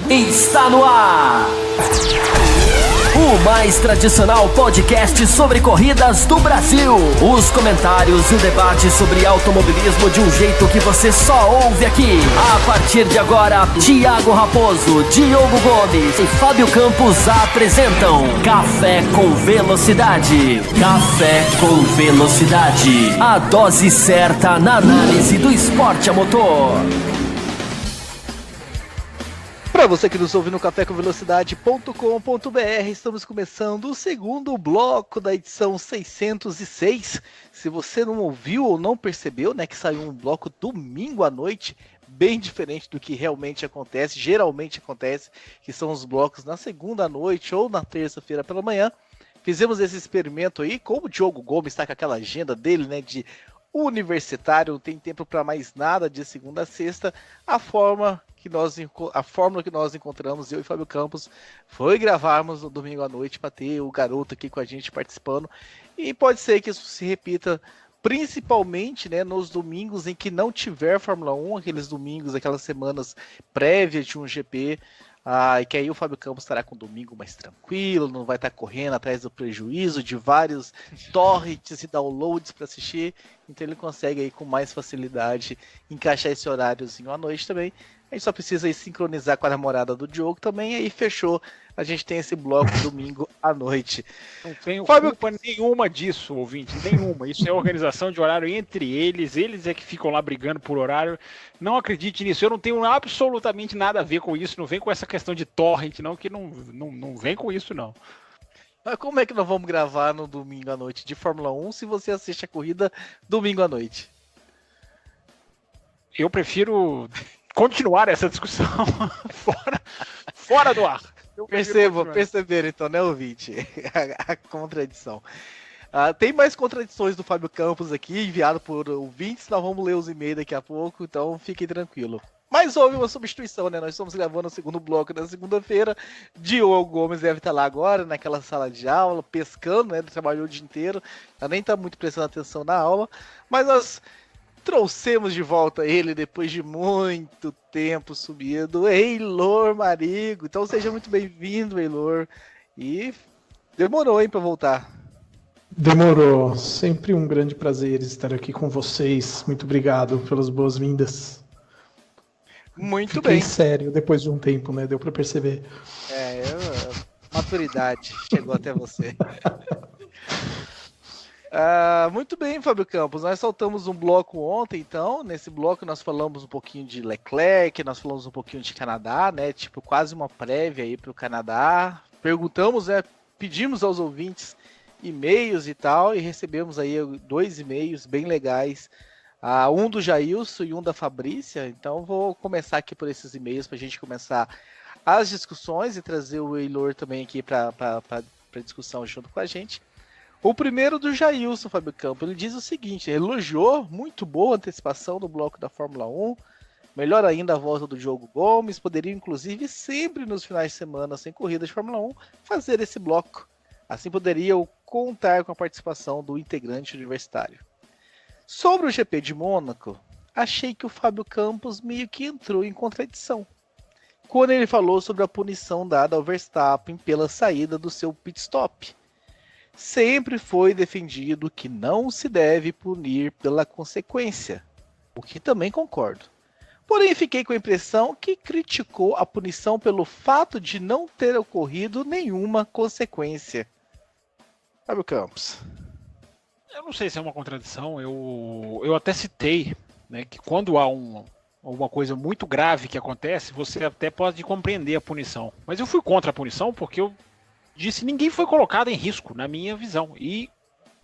Está no ar! O mais tradicional podcast sobre corridas do Brasil. Os comentários e o debate sobre automobilismo de um jeito que você só ouve aqui. A partir de agora, Thiago Raposo, Diogo Gomes e Fábio Campos apresentam Café com Velocidade. Café com Velocidade. A dose certa na análise do esporte a motor. Para você que nos ouve no cafécomvelocidade.com.br, estamos começando o segundo bloco da edição 606. Se você não ouviu ou não percebeu, né, que saiu um bloco domingo à noite, bem diferente do que realmente acontece, geralmente acontece, que são os blocos na segunda à noite ou na terça-feira pela manhã. Fizemos esse experimento aí, como o Diogo Gomes está com aquela agenda dele, né, de universitário, não tem tempo para mais nada de segunda a sexta, a fórmula que nós encontramos, eu e Fábio Campos, foi gravarmos no domingo à noite para ter o garoto aqui com a gente participando. E pode ser que isso se repita principalmente, né, nos domingos em que não tiver Fórmula 1, aqueles domingos, aquelas semanas prévias de um GP, e que aí o Fábio Campos estará com um domingo mais tranquilo, não vai estar correndo atrás do prejuízo de vários torrents e downloads para assistir, então ele consegue aí com mais facilidade encaixar esse horáriozinho à noite também. A gente só precisa aí sincronizar com a namorada do Diogo também, aí fechou. A gente tem esse bloco domingo à noite. Não tenho culpa nenhuma disso, ouvinte, nenhuma. Isso é organização de horário entre eles é que ficam lá brigando por horário. Não acredite nisso, eu não tenho absolutamente nada a ver com isso, não vem com essa questão de torrent, não, que não vem com isso, não. Mas como é que nós vamos gravar no domingo à noite de Fórmula 1 se você assiste a corrida domingo à noite? Eu prefiro continuar essa discussão fora do ar. Perceberam então, né, ouvinte? A contradição. Tem mais contradições do Fábio Campos aqui, enviado por ouvintes. Nós vamos ler os e-mails daqui a pouco, então fiquem tranquilos. Mas houve uma substituição, né? Nós estamos gravando o segundo bloco na segunda-feira. Diogo Gomes deve estar lá agora, naquela sala de aula, pescando, né? Ele trabalhou o dia inteiro, já nem está muito prestando atenção na aula. Mas nós trouxemos de volta ele depois de muito tempo sumido, Eilor Marigo. Então seja muito bem-vindo, Eilor. E demorou, hein, para voltar. Demorou. Sempre um grande prazer estar aqui com vocês. Muito obrigado pelas boas-vindas. Muito Fiquei bem. Sério, depois de um tempo, né? Deu para perceber. Maturidade chegou até você. Muito bem, Fábio Campos, nós soltamos um bloco ontem, então, nesse bloco nós falamos um pouquinho de Leclerc, nós falamos um pouquinho de Canadá, né, tipo quase uma prévia aí para o Canadá, perguntamos, né, pedimos aos ouvintes e-mails e tal, e recebemos aí 2 e-mails bem legais, um do Jailson e um da Fabrícia, então vou começar aqui por esses e-mails para a gente começar as discussões e trazer o Eilor também aqui para discussão junto com a gente. O primeiro do Jailson, Fábio Campos, ele diz o seguinte, elogiou, muito boa a antecipação do bloco da Fórmula 1, melhor ainda a volta do Diogo Gomes, poderia inclusive sempre nos finais de semana sem corrida de Fórmula 1 fazer esse bloco, assim poderiam contar com a participação do integrante universitário. Sobre o GP de Mônaco, achei que o Fábio Campos meio que entrou em contradição, quando ele falou sobre a punição dada ao Verstappen pela saída do seu pit stop. Sempre foi defendido que não se deve punir pela consequência, o que também concordo. Porém, fiquei com a impressão que criticou a punição pelo fato de não ter ocorrido nenhuma consequência. Fábio Campos. Eu não sei se é uma contradição, eu até citei, né, que quando há uma coisa muito grave que acontece, você até pode compreender a punição. Mas eu fui contra a punição porque eu disse ninguém foi colocado em risco, na minha visão. E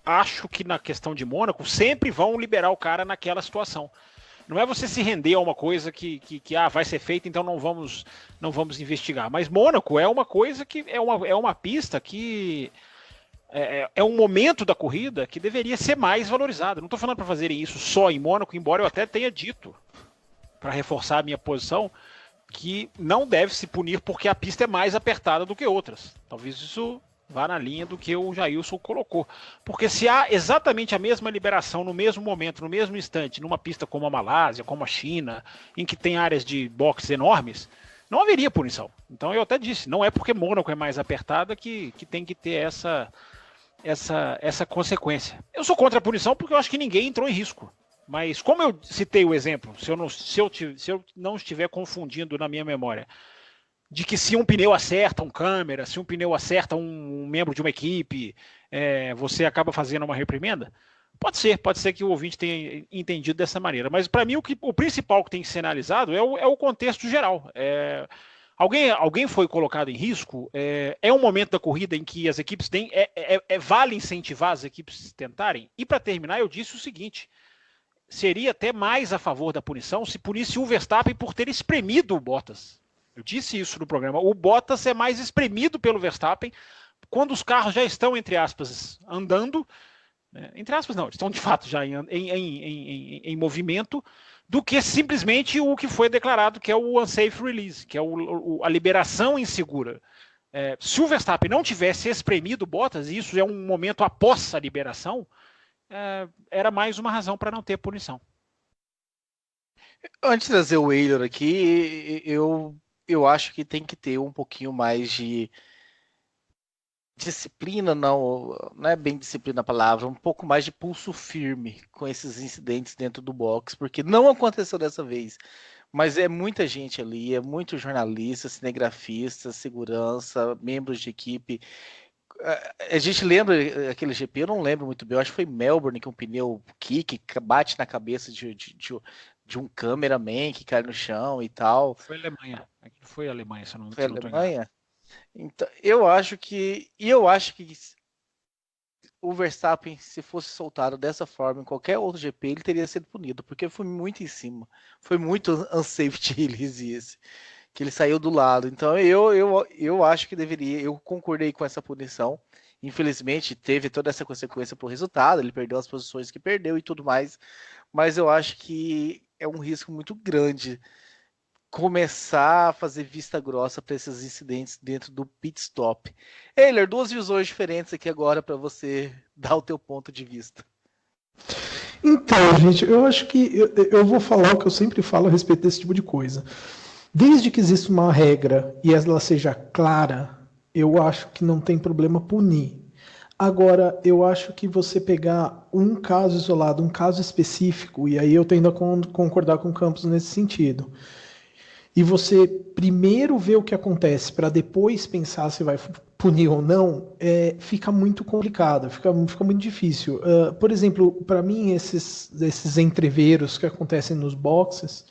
acho que na questão de Mônaco sempre vão liberar o cara naquela situação. Não é você se render a uma coisa que vai ser feita, então não vamos investigar. Mas Mônaco é uma coisa que é uma pista que é um momento da corrida que deveria ser mais valorizado. Não estou falando para fazerem isso só em Mônaco, embora eu até tenha dito, para reforçar a minha posição, que não deve se punir porque a pista é mais apertada do que outras. Talvez isso vá na linha do que o Jailson colocou. Porque se há exatamente a mesma liberação no mesmo momento, no mesmo instante, numa pista como a Malásia, como a China, em que tem áreas de boxes enormes, não haveria punição. Então eu até disse, não é porque Mônaco é mais apertada que tem que ter essa consequência. Eu sou contra a punição porque eu acho que ninguém entrou em risco. Mas como eu citei o exemplo, se eu não estiver confundindo na minha memória, de que se um pneu acerta um câmera, se um pneu acerta um membro de uma equipe, você acaba fazendo uma reprimenda, pode ser que o ouvinte tenha entendido dessa maneira. Mas para mim o principal que tem que ser analisado é o contexto geral. Alguém foi colocado em risco? É um momento da corrida em que as equipes têm... vale incentivar as equipes a tentarem? E para terminar, eu disse o seguinte: seria até mais a favor da punição se punisse o Verstappen por ter espremido o Bottas. Eu disse isso no programa. O Bottas é mais espremido pelo Verstappen quando os carros já estão, entre aspas, andando, entre aspas não, estão de fato já em movimento, do que simplesmente o que foi declarado, que é o unsafe release, que é a liberação insegura. Se o Verstappen não tivesse espremido o Bottas, e isso é um momento após a liberação, era mais uma razão para não ter punição. Antes de trazer o Weyler aqui, eu acho que tem que ter um pouquinho mais de disciplina, não é bem disciplina a palavra, um pouco mais de pulso firme com esses incidentes dentro do box, porque não aconteceu dessa vez, mas é muita gente ali, é muito jornalista, cinegrafista, segurança, membros de equipe. A gente lembra aquele GP, eu não lembro muito bem, eu acho que foi Melbourne, que um pneu kick bate na cabeça de um cameraman que cai no chão e tal. Foi Alemanha. Aquilo foi Alemanha, se eu não foi Alemanha? Então, eu acho que o Verstappen, se fosse soltado dessa forma em qualquer outro GP, ele teria sido punido, porque foi muito em cima. Foi muito unsafety release esse, que ele saiu do lado. Então eu acho que deveria, eu concordei com essa punição. Infelizmente teve toda essa consequência pro resultado, ele perdeu as posições que perdeu e tudo mais, mas eu acho que é um risco muito grande começar a fazer vista grossa para esses incidentes dentro do pit stop. Eiler, duas visões diferentes aqui agora para você dar o teu ponto de vista. Então, gente, eu acho que eu vou falar o que eu sempre falo a respeito desse tipo de coisa. Desde que exista uma regra e ela seja clara, eu acho que não tem problema punir. Agora, eu acho que você pegar um caso isolado, um caso específico, e aí eu tendo a concordar com o Campos nesse sentido, e você primeiro ver o que acontece para depois pensar se vai punir ou não, fica muito complicado, fica muito difícil. Por exemplo, para mim, esses entreveros que acontecem nos boxes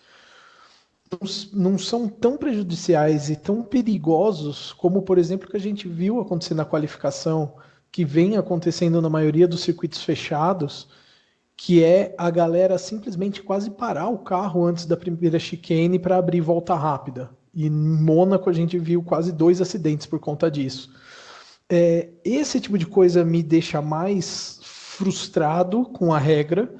não são tão prejudiciais e tão perigosos como, por exemplo, que a gente viu acontecer na qualificação, que vem acontecendo na maioria dos circuitos fechados, que é a galera simplesmente quase parar o carro antes da primeira chicane para abrir volta rápida. E em Mônaco a gente viu quase 2 acidentes por conta disso. Esse tipo de coisa me deixa mais frustrado com a regra,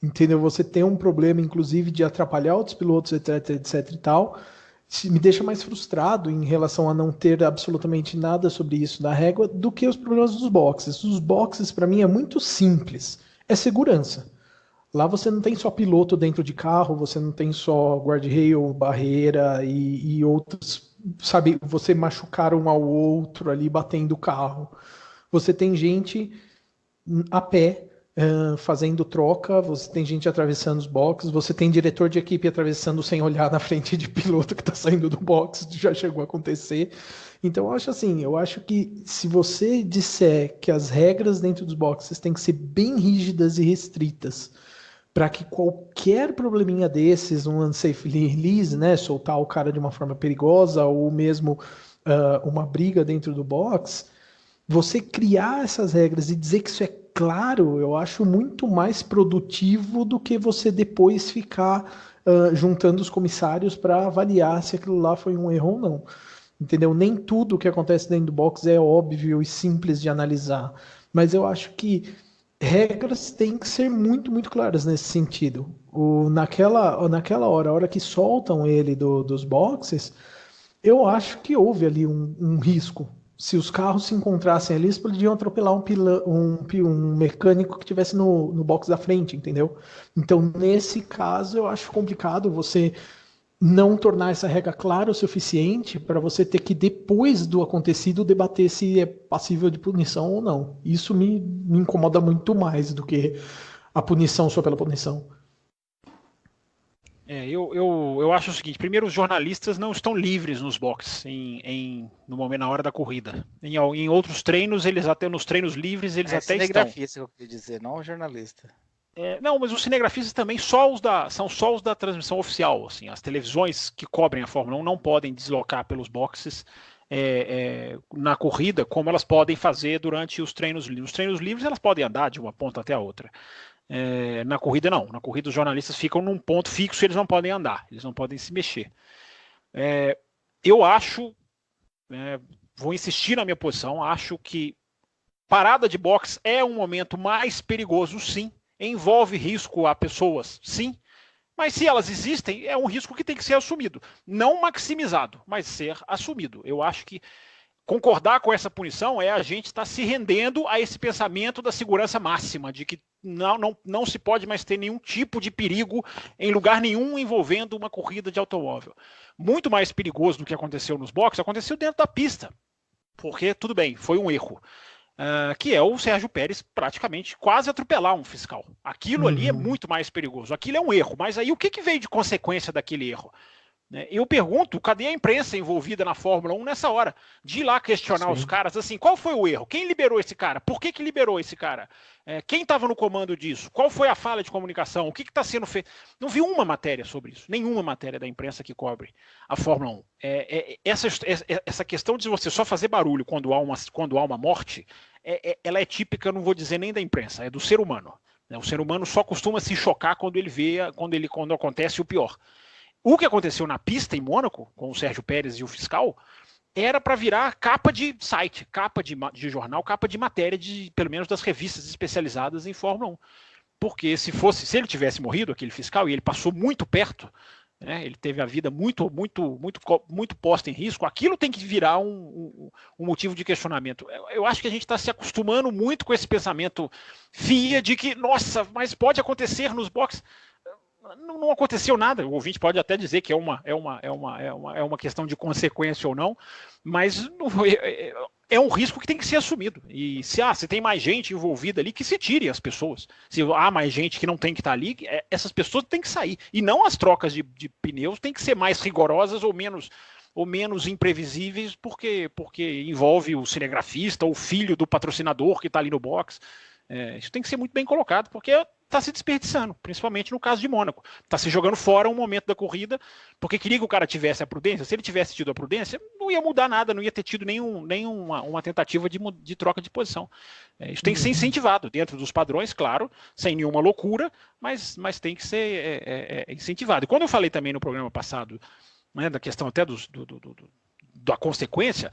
entendeu? Você tem um problema, inclusive, de atrapalhar outros pilotos, etc e tal. Me deixa mais frustrado em relação a não ter absolutamente nada sobre isso na regra do que os problemas dos boxes. Os boxes, para mim, é muito simples. É segurança. Lá você não tem só piloto dentro de carro, você não tem só guardrail, barreira e outros, sabe, você machucar um ao outro ali batendo o carro. Você tem gente a pé fazendo troca, você tem gente atravessando os boxes, você tem diretor de equipe atravessando sem olhar na frente de piloto que está saindo do box, já chegou a acontecer. Então eu acho que se você disser que as regras dentro dos boxes têm que ser bem rígidas e restritas, para que qualquer probleminha desses, um unsafe release, né, soltar o cara de uma forma perigosa, ou mesmo uma briga dentro do box, você criar essas regras e dizer que isso é claro, eu acho muito mais produtivo do que você depois ficar juntando os comissários para avaliar se aquilo lá foi um erro ou não. Entendeu? Nem tudo que acontece dentro do box é óbvio e simples de analisar, mas eu acho que regras têm que ser muito, muito claras nesse sentido. Naquela hora, a hora que soltam ele dos boxes, eu acho que houve ali um risco. Se os carros se encontrassem ali, eles poderiam atropelar um mecânico que estivesse no box da frente, entendeu? Então, nesse caso, eu acho complicado você não tornar essa regra clara o suficiente para você ter que, depois do acontecido, debater se é passível de punição ou não. Isso me incomoda muito mais do que a punição só pela punição. Eu acho o seguinte: primeiro, os jornalistas não estão livres nos boxes no momento, na hora da corrida. Em outros treinos, nos treinos livres, eles até estão. Cinegrafista, que eu queria dizer, não jornalista. Não, mas os cinegrafistas também são só os da transmissão oficial. Assim, as televisões que cobrem a Fórmula 1 não podem deslocar pelos boxes na corrida, como elas podem fazer durante os treinos livres. Os treinos livres elas podem andar de uma ponta até a outra. Na corrida não. Na corrida os jornalistas ficam num ponto fixo e eles não podem andar, eles não podem se mexer. Eu acho, vou insistir na minha posição, acho que parada de boxe é um momento mais perigoso, sim. Envolve risco a pessoas, sim. Mas se elas existem, é um risco que tem que ser assumido. Não maximizado, mas ser assumido. Eu acho que concordar com essa punição é a gente estar se rendendo a esse pensamento da segurança máxima, de que não se pode mais ter nenhum tipo de perigo em lugar nenhum envolvendo uma corrida de automóvel. Muito mais perigoso do que aconteceu nos boxes, aconteceu dentro da pista. Porque, tudo bem, foi um erro. Que é o Sérgio Pérez praticamente quase atropelar um fiscal. Aquilo ali é muito mais perigoso. Aquilo é um erro. Mas aí o que veio de consequência daquele erro? Eu pergunto, cadê a imprensa envolvida na Fórmula 1 nessa hora? De ir lá questionar os caras, assim, qual foi o erro? Quem liberou esse cara? Por que liberou esse cara? Quem estava no comando disso? Qual foi a falha de comunicação? O que está sendo feito? Não vi uma matéria sobre isso, nenhuma matéria da imprensa que cobre a Fórmula 1. Essa questão de você só fazer barulho quando há uma morte, ela é típica, não vou dizer nem da imprensa, é do ser humano. O ser humano só costuma se chocar quando acontece o pior. O que aconteceu na pista em Mônaco, com o Sérgio Pérez e o fiscal, era para virar capa de site, capa de jornal, capa de matéria, pelo menos das revistas especializadas em Fórmula 1. Porque se ele tivesse morrido, aquele fiscal, e ele passou muito perto, ele teve a vida muito, muito, muito, muito posta em risco, aquilo tem que virar um motivo de questionamento. Eu acho que a gente está se acostumando muito com esse pensamento FIA de que, nossa, mas pode acontecer nos boxes. Não aconteceu nada. O ouvinte pode até dizer que é uma questão de consequência ou não, mas é um risco que tem que ser assumido. E se tem mais gente envolvida ali, que se tire as pessoas. Se há mais gente que não tem que estar ali, essas pessoas têm que sair. E não as trocas de pneus têm que ser mais rigorosas ou menos imprevisíveis, porque envolve o cinegrafista ou o filho do patrocinador que está ali no box. Isso tem que ser muito bem colocado, porque está se desperdiçando, principalmente no caso de Mônaco. Está se jogando fora um momento da corrida, porque queria que o cara tivesse a prudência. Se ele tivesse tido a prudência, não ia mudar nada, não ia ter tido nenhuma tentativa de troca de posição. Isso tem que ser incentivado, dentro dos padrões, claro, sem nenhuma loucura, mas tem que ser incentivado. E quando eu falei também no programa passado, da questão até da consequência,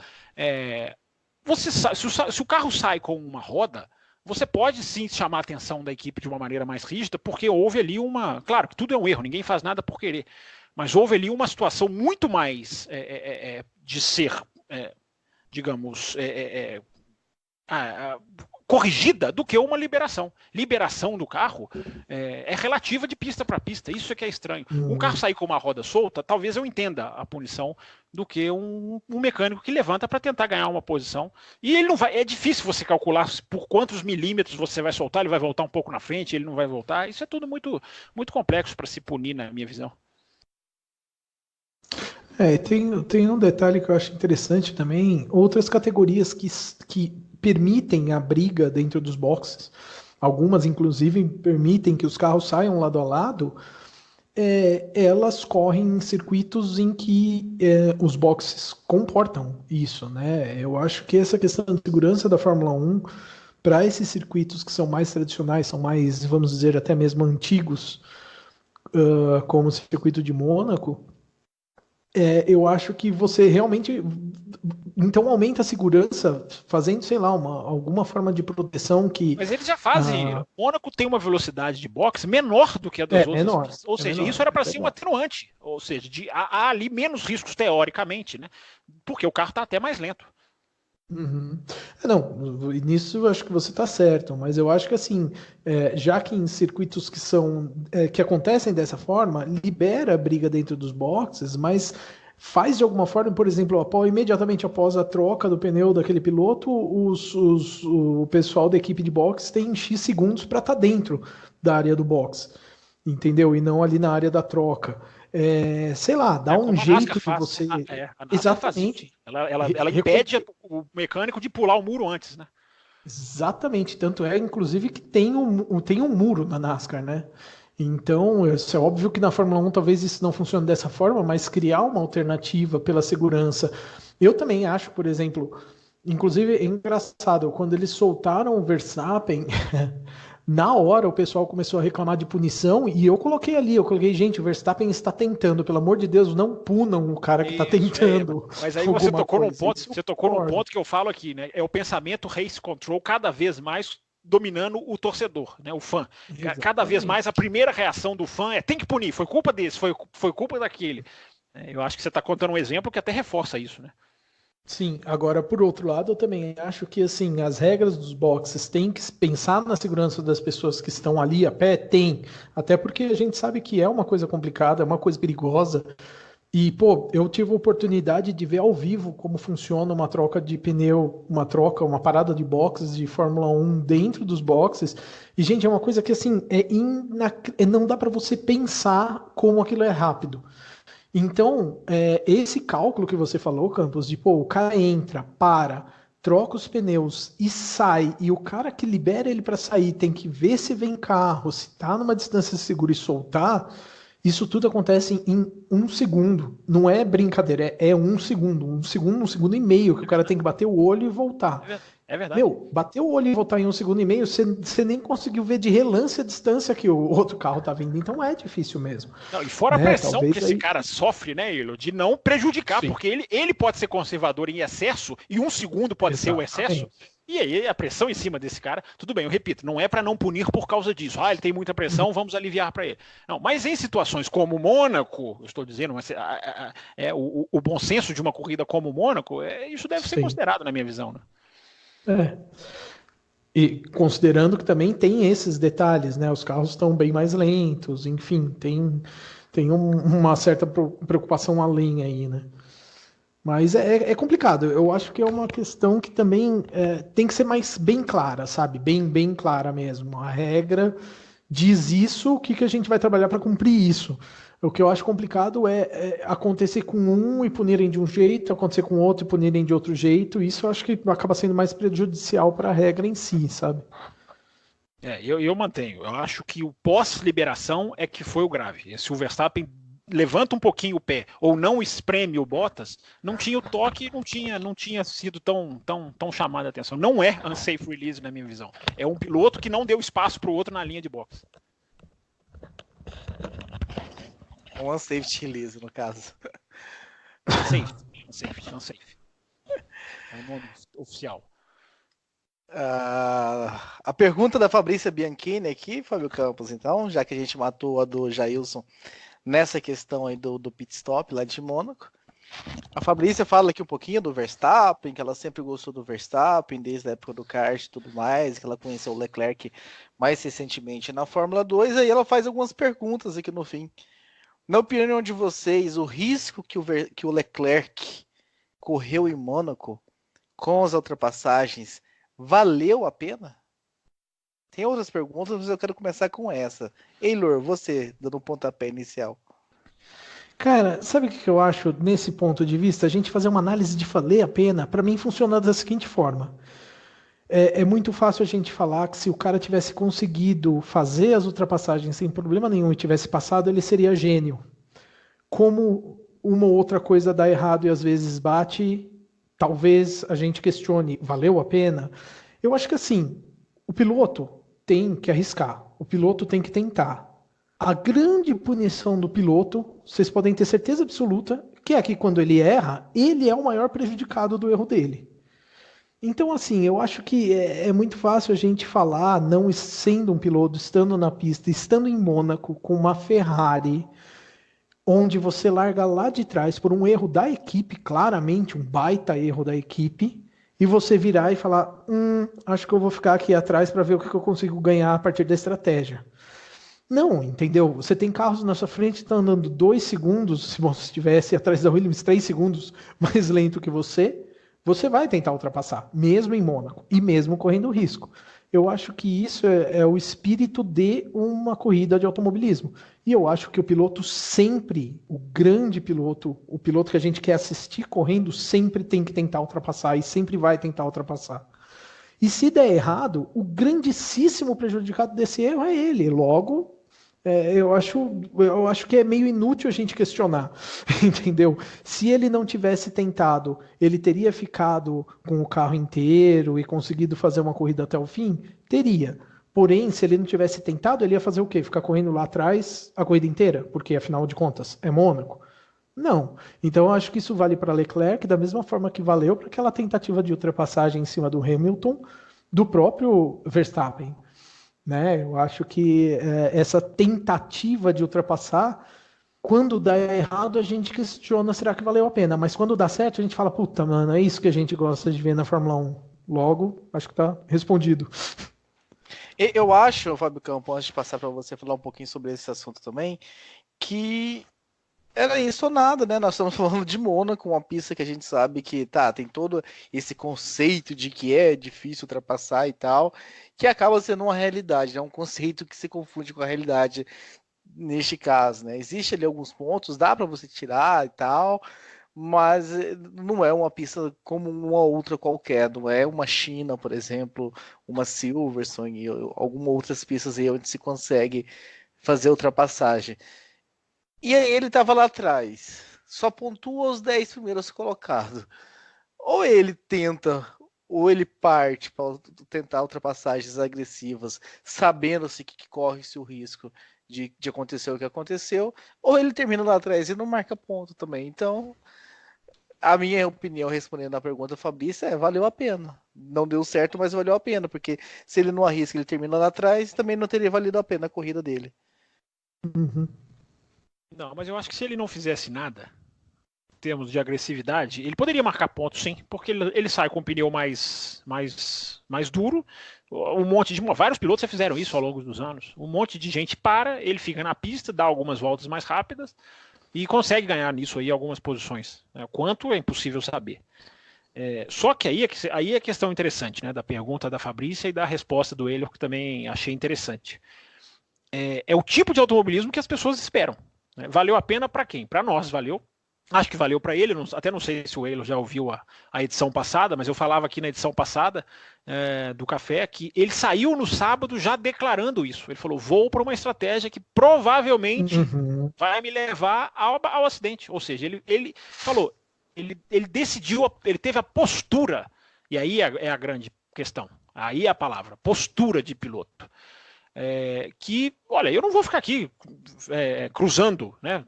se o carro sai com uma roda, você pode sim chamar a atenção da equipe de uma maneira mais rígida, porque houve ali claro que tudo é um erro, ninguém faz nada por querer, mas houve ali uma situação muito mais de ser, digamos, corrigida do que uma liberação. Liberação do carro é relativa de pista para pista, isso é que é estranho. Um carro sair com uma roda solta, talvez eu entenda a punição do que um mecânico que levanta para tentar ganhar uma posição. E ele não vai. É difícil você calcular por quantos milímetros você vai soltar, ele vai voltar um pouco na frente, ele não vai voltar. Isso é tudo muito, muito complexo para se punir, na minha visão. Tem um detalhe que eu acho interessante também, outras categorias que permitem a briga dentro dos boxes, algumas inclusive permitem que os carros saiam lado a lado, elas correm em circuitos em que os boxes comportam isso, né? Eu acho que essa questão de segurança da Fórmula 1 para esses circuitos que são mais tradicionais, são mais, vamos dizer, até mesmo antigos, como o circuito de Mônaco, eu acho que você realmente então aumenta a segurança fazendo, sei lá, alguma forma de proteção que... Mas eles já fazem. Mônaco tem uma velocidade de boxe menor do que a das outras. Menor, ou seja, menor, isso era para ser um atenuante. Ou seja, há ali menos riscos teoricamente, né? Porque o carro está até mais lento. Uhum. Não, nisso eu acho que você está certo, mas eu acho que assim, já que em circuitos que acontecem dessa forma, libera a briga dentro dos boxes, mas faz de alguma forma, por exemplo, imediatamente após a troca do pneu daquele piloto, o pessoal da equipe de boxe tem X segundos para estar dentro da área do box, entendeu? E não ali na área da troca. Sei lá, dá um Como a NASCAR jeito de faz. você. A NASCAR faz isso. Exatamente. Ela impede o mecânico de pular o muro antes, né? Exatamente, tanto é, inclusive, que tem um muro na NASCAR, né? Então, é óbvio que na Fórmula 1 talvez isso não funcione dessa forma, mas criar uma alternativa pela segurança. Eu também acho, por exemplo, inclusive é engraçado, quando eles soltaram o Verstappen, na hora o pessoal começou a reclamar de punição e eu coloquei, gente, o Verstappen está tentando, pelo amor de Deus, não punam o cara que está tentando. Mas aí você tocou num ponto que eu falo aqui, né? É o pensamento race control cada vez mais dominando o torcedor, né? O fã. Exatamente. Cada vez mais a primeira reação do fã é tem que punir, foi culpa desse, foi culpa daquele. Eu acho que você está contando um exemplo que até reforça isso, né? Sim, agora por outro lado, eu também acho que assim, as regras dos boxes têm que pensar na segurança das pessoas que estão ali a pé, tem. Até porque a gente sabe que é uma coisa complicada, é uma coisa perigosa. E, pô, eu tive a oportunidade de ver ao vivo como funciona uma troca de pneu, uma parada de boxes de Fórmula 1 dentro dos boxes. E, gente, é uma coisa que assim, não dá para você pensar como aquilo é rápido. Então, esse cálculo que você falou, Campos, de pô, o cara entra, troca os pneus e sai, e o cara que libera ele para sair tem que ver se vem carro, se tá numa distância segura e soltar, isso tudo acontece em 1 segundo. Não é brincadeira, é 1 segundo. 1 segundo e meio que o cara tem que bater o olho e voltar. É verdade. Meu, bater o olho e voltar em 1 segundo e meio, você nem conseguiu ver de relance a distância que o outro carro tá vindo. Então é difícil mesmo. Não, e fora a pressão que esse cara sofre, né, Ilo, de não prejudicar, sim, porque ele pode ser conservador em excesso e 1 segundo pode ser o excesso. E aí a pressão em cima desse cara, tudo bem, eu repito, não é para não punir por causa disso. Ele tem muita pressão, vamos aliviar para ele. Não, mas em situações como Mônaco, eu estou dizendo, o bom senso de uma corrida como Mônaco, isso deve ser considerado na minha visão, né? E considerando que também tem esses detalhes, né? Os carros estão bem mais lentos, enfim, tem uma certa preocupação além aí, né? Mas é complicado. Eu acho que é uma questão que também tem que ser mais bem clara, sabe? Bem clara mesmo. A regra diz isso, o que a gente vai trabalhar para cumprir isso? O que eu acho complicado é acontecer com um e punirem de um jeito, acontecer com outro e punirem de outro jeito. Isso eu acho que acaba sendo mais prejudicial para a regra em si, sabe? Eu mantenho. Eu acho que o pós-liberação é que foi o grave. Se o Verstappen levanta um pouquinho o pé ou não espreme o Bottas, não tinha o toque, não tinha sido tão chamada a atenção. Não é unsafe release na minha visão. É um piloto que não deu espaço para o outro na linha de boxe. Um unsafe release, no caso. Unsafe. É o nome oficial. A pergunta da Fabrícia Bianchini aqui, Fábio Campos, então, já que a gente matou a do Jailson nessa questão aí do pit stop lá de Mônaco. A Fabrícia fala aqui um pouquinho do Verstappen, que ela sempre gostou do Verstappen, desde a época do kart e tudo mais, que ela conheceu o Leclerc mais recentemente na Fórmula 2, aí ela faz algumas perguntas aqui no fim. Na opinião de vocês, o risco que o Leclerc correu em Mônaco com as ultrapassagens valeu a pena? Tem outras perguntas, mas eu quero começar com essa. Eilor, você, dando um pontapé inicial. Cara, sabe o que eu acho nesse ponto de vista? A gente fazer uma análise de valer a pena, para mim funciona da seguinte forma. É muito fácil a gente falar que se o cara tivesse conseguido fazer as ultrapassagens sem problema nenhum e tivesse passado, ele seria gênio. Como uma ou outra coisa dá errado e às vezes bate, talvez a gente questione, valeu a pena? Eu acho que assim, o piloto tem que arriscar, o piloto tem que tentar. A grande punição do piloto, vocês podem ter certeza absoluta, que é que quando ele erra, ele é o maior prejudicado do erro dele. Então, assim, eu acho que é muito fácil a gente falar, não sendo um piloto, estando na pista, estando em Mônaco com uma Ferrari, onde você larga lá de trás por um erro da equipe, claramente um baita erro da equipe, e você virar e falar, acho que eu vou ficar aqui atrás para ver o que eu consigo ganhar a partir da estratégia. Não, entendeu? Você tem carros na sua frente que estão andando 2 segundos, se você estivesse atrás da Williams 3 segundos mais lento que você vai tentar ultrapassar, mesmo em Mônaco, e mesmo correndo risco. Eu acho que isso é o espírito de uma corrida de automobilismo. E eu acho que o piloto sempre, o grande piloto, o piloto que a gente quer assistir correndo, sempre tem que tentar ultrapassar e sempre vai tentar ultrapassar. E se der errado, o grandíssimo prejudicado desse erro é ele. Logo, eu acho que é meio inútil a gente questionar, entendeu? Se ele não tivesse tentado, ele teria ficado com o carro inteiro e conseguido fazer uma corrida até o fim? Teria. Porém, se ele não tivesse tentado, ele ia fazer o quê? Ficar correndo lá atrás a corrida inteira? Porque, afinal de contas, é Mônaco? Não. Então, eu acho que isso vale para Leclerc, da mesma forma que valeu para aquela tentativa de ultrapassagem em cima do Hamilton, do próprio Verstappen. Né? Eu acho que essa tentativa de ultrapassar, quando dá errado, a gente questiona, será que valeu a pena? Mas quando dá certo, a gente fala, puta, mano, é isso que a gente gosta de ver na Fórmula 1. Logo, acho que tá respondido. Eu acho, Fábio Campos, antes de passar para você falar um pouquinho sobre esse assunto também, que era isso ou nada, né? Nós estamos falando de Mônaco, uma pista que a gente sabe que tem todo esse conceito de que é difícil ultrapassar e tal, que acaba sendo uma realidade, né? Um conceito que se confunde com a realidade neste caso, né? Existe ali alguns pontos, dá para você tirar e tal, mas não é uma pista como uma outra qualquer, não é uma China, por exemplo, uma Silverstone e algumas outras pistas aí onde se consegue fazer ultrapassagem. E aí ele estava lá atrás, só pontua os 10 primeiros colocados. Ou ele tenta, ou ele parte para tentar ultrapassagens agressivas, sabendo-se que corre-se o risco de acontecer o que aconteceu, ou ele termina lá atrás e não marca ponto também. Então, a minha opinião, respondendo a pergunta, Fabrício, valeu a pena. Não deu certo, mas valeu a pena, porque se ele não arrisca, ele termina lá atrás, também não teria valido a pena a corrida dele. Uhum. Não, mas eu acho que se ele não fizesse nada, em termos de agressividade, ele poderia marcar pontos, sim, porque ele sai com o pneu mais duro. Vários pilotos já fizeram isso ao longo dos anos. Um monte de gente para, ele fica na pista, dá algumas voltas mais rápidas e consegue ganhar nisso aí algumas posições. Quanto é impossível saber. Só que aí é a questão interessante, né, da pergunta da Fabrícia e da resposta do Hélio, que também achei interessante. É o tipo de automobilismo que as pessoas esperam. Valeu a pena para quem? Para nós valeu. Acho que valeu para ele. Até não sei se o Eilo já ouviu a edição passada, mas eu falava aqui na edição passada do Café que ele saiu no sábado já declarando isso. Ele falou, vou para uma estratégia que provavelmente vai me levar ao acidente. Ou seja, ele falou, ele decidiu, ele teve a postura, e aí é a grande questão. Aí é a palavra, postura de piloto. Que, olha, eu não vou ficar aqui cruzando, né,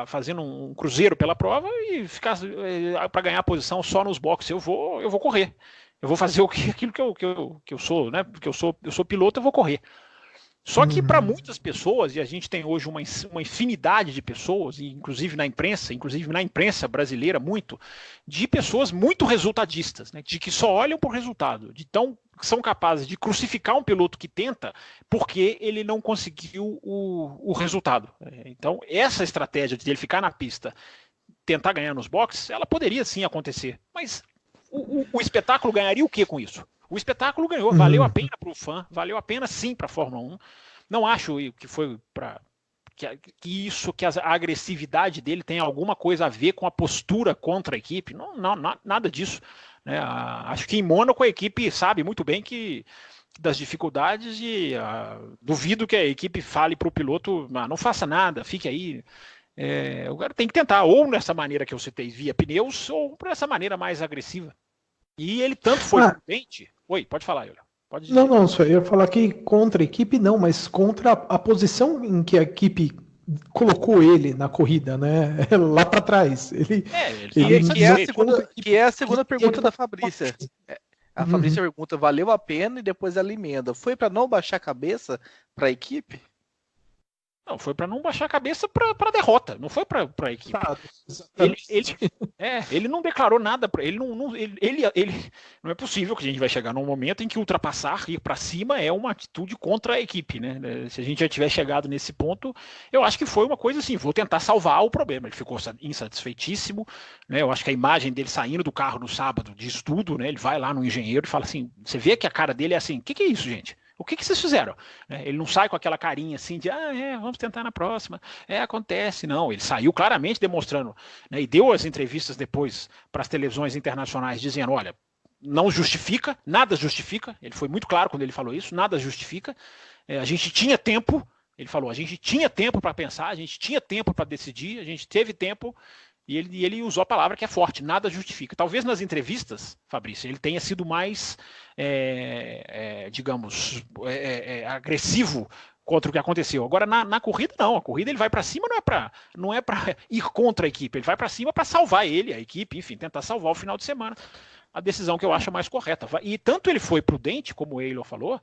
fazendo um cruzeiro pela prova e ficar para ganhar posição só nos boxes. Eu vou correr. Eu vou fazer aquilo que eu sou, né? Porque eu sou piloto, eu vou correr. Só que para muitas pessoas, e a gente tem hoje uma infinidade de pessoas, inclusive na imprensa brasileira muito, de pessoas muito resultadistas, né, de que só olham por resultado, são capazes de crucificar um piloto que tenta porque ele não conseguiu o resultado. Então, essa estratégia de ele ficar na pista, tentar ganhar nos boxes, ela poderia sim acontecer, mas o espetáculo ganharia o que com isso? O espetáculo ganhou, valeu a pena para o fã, valeu a pena sim para a Fórmula 1. Não acho que foi que a agressividade dele tem alguma coisa a ver com a postura contra a equipe. Não, nada disso. Né? Acho que em Mônaco a equipe sabe muito bem das dificuldades e duvido que a equipe fale para o piloto, não faça nada, fique aí. O cara tem que tentar, ou nessa maneira que eu citei, via pneus, ou por essa maneira mais agressiva. E ele tanto foi prudente. Oi, pode falar, Yuri. Pode dizer. Não, só ia falar que contra a equipe não, mas contra a posição em que a equipe colocou ele na corrida, né? Lá para trás. Que é a segunda pergunta da Fabrícia. A Fabrícia pergunta, valeu a pena? E depois ela emenda. Foi para não baixar a cabeça para a equipe? Não, foi para não baixar a cabeça para derrota, não foi para a equipe. Ele não declarou nada, ele não é possível que a gente vai chegar num momento em que ultrapassar, ir para cima é uma atitude contra a equipe, né? Se a gente já tiver chegado nesse ponto, eu acho que foi uma coisa assim, vou tentar salvar o problema. Ele ficou insatisfeitíssimo, né? Eu acho que a imagem dele saindo do carro no sábado diz tudo, né? Ele vai lá no engenheiro e fala assim, você vê que a cara dele é assim, o que é isso, gente? O que vocês fizeram? Ele não sai com aquela carinha assim de, vamos tentar na próxima. Acontece. Não, ele saiu claramente demonstrando, né, e deu as entrevistas depois para as televisões internacionais dizendo, olha, não justifica, nada justifica. Ele foi muito claro quando ele falou isso, nada justifica. A gente tinha tempo, ele falou, a gente tinha tempo para pensar, a gente tinha tempo para decidir, a gente teve tempo. E ele usou a palavra que é forte, nada justifica. Talvez nas entrevistas, Fabrício, ele tenha sido mais, digamos, agressivo contra o que aconteceu. Agora, na corrida, não. A corrida ele vai para cima, não é para ir contra a equipe. Ele vai para cima para salvar ele, a equipe, enfim, tentar salvar o final de semana. A decisão que eu acho a mais correta. E tanto ele foi prudente, como o Eilon falou,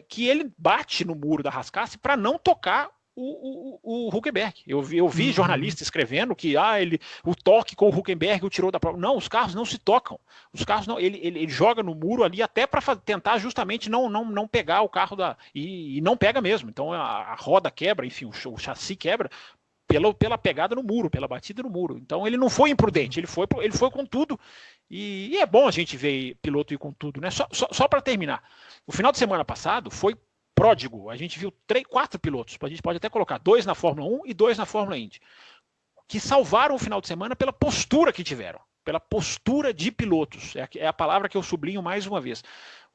que ele bate no muro da Rascasse para não tocar o Hülkenberg. Eu vi jornalista escrevendo que o toque com o Hülkenberg o tirou da prova. Não, os carros não se tocam. Os carros não. Ele joga no muro ali até para tentar justamente não pegar o carro e não pega mesmo. Então a roda quebra, enfim, o chassi quebra pela pegada no muro, pela batida no muro. Então ele não foi imprudente, ele foi com tudo. E é bom a gente ver piloto ir com tudo, né? Só para terminar. O final de semana passado foi pródigo. A gente viu 4 pilotos, a gente pode até colocar 2 na Fórmula 1 e 2 na Fórmula Indy, que salvaram o final de semana pela postura que tiveram, pela postura de pilotos. É a palavra que eu sublinho mais uma vez.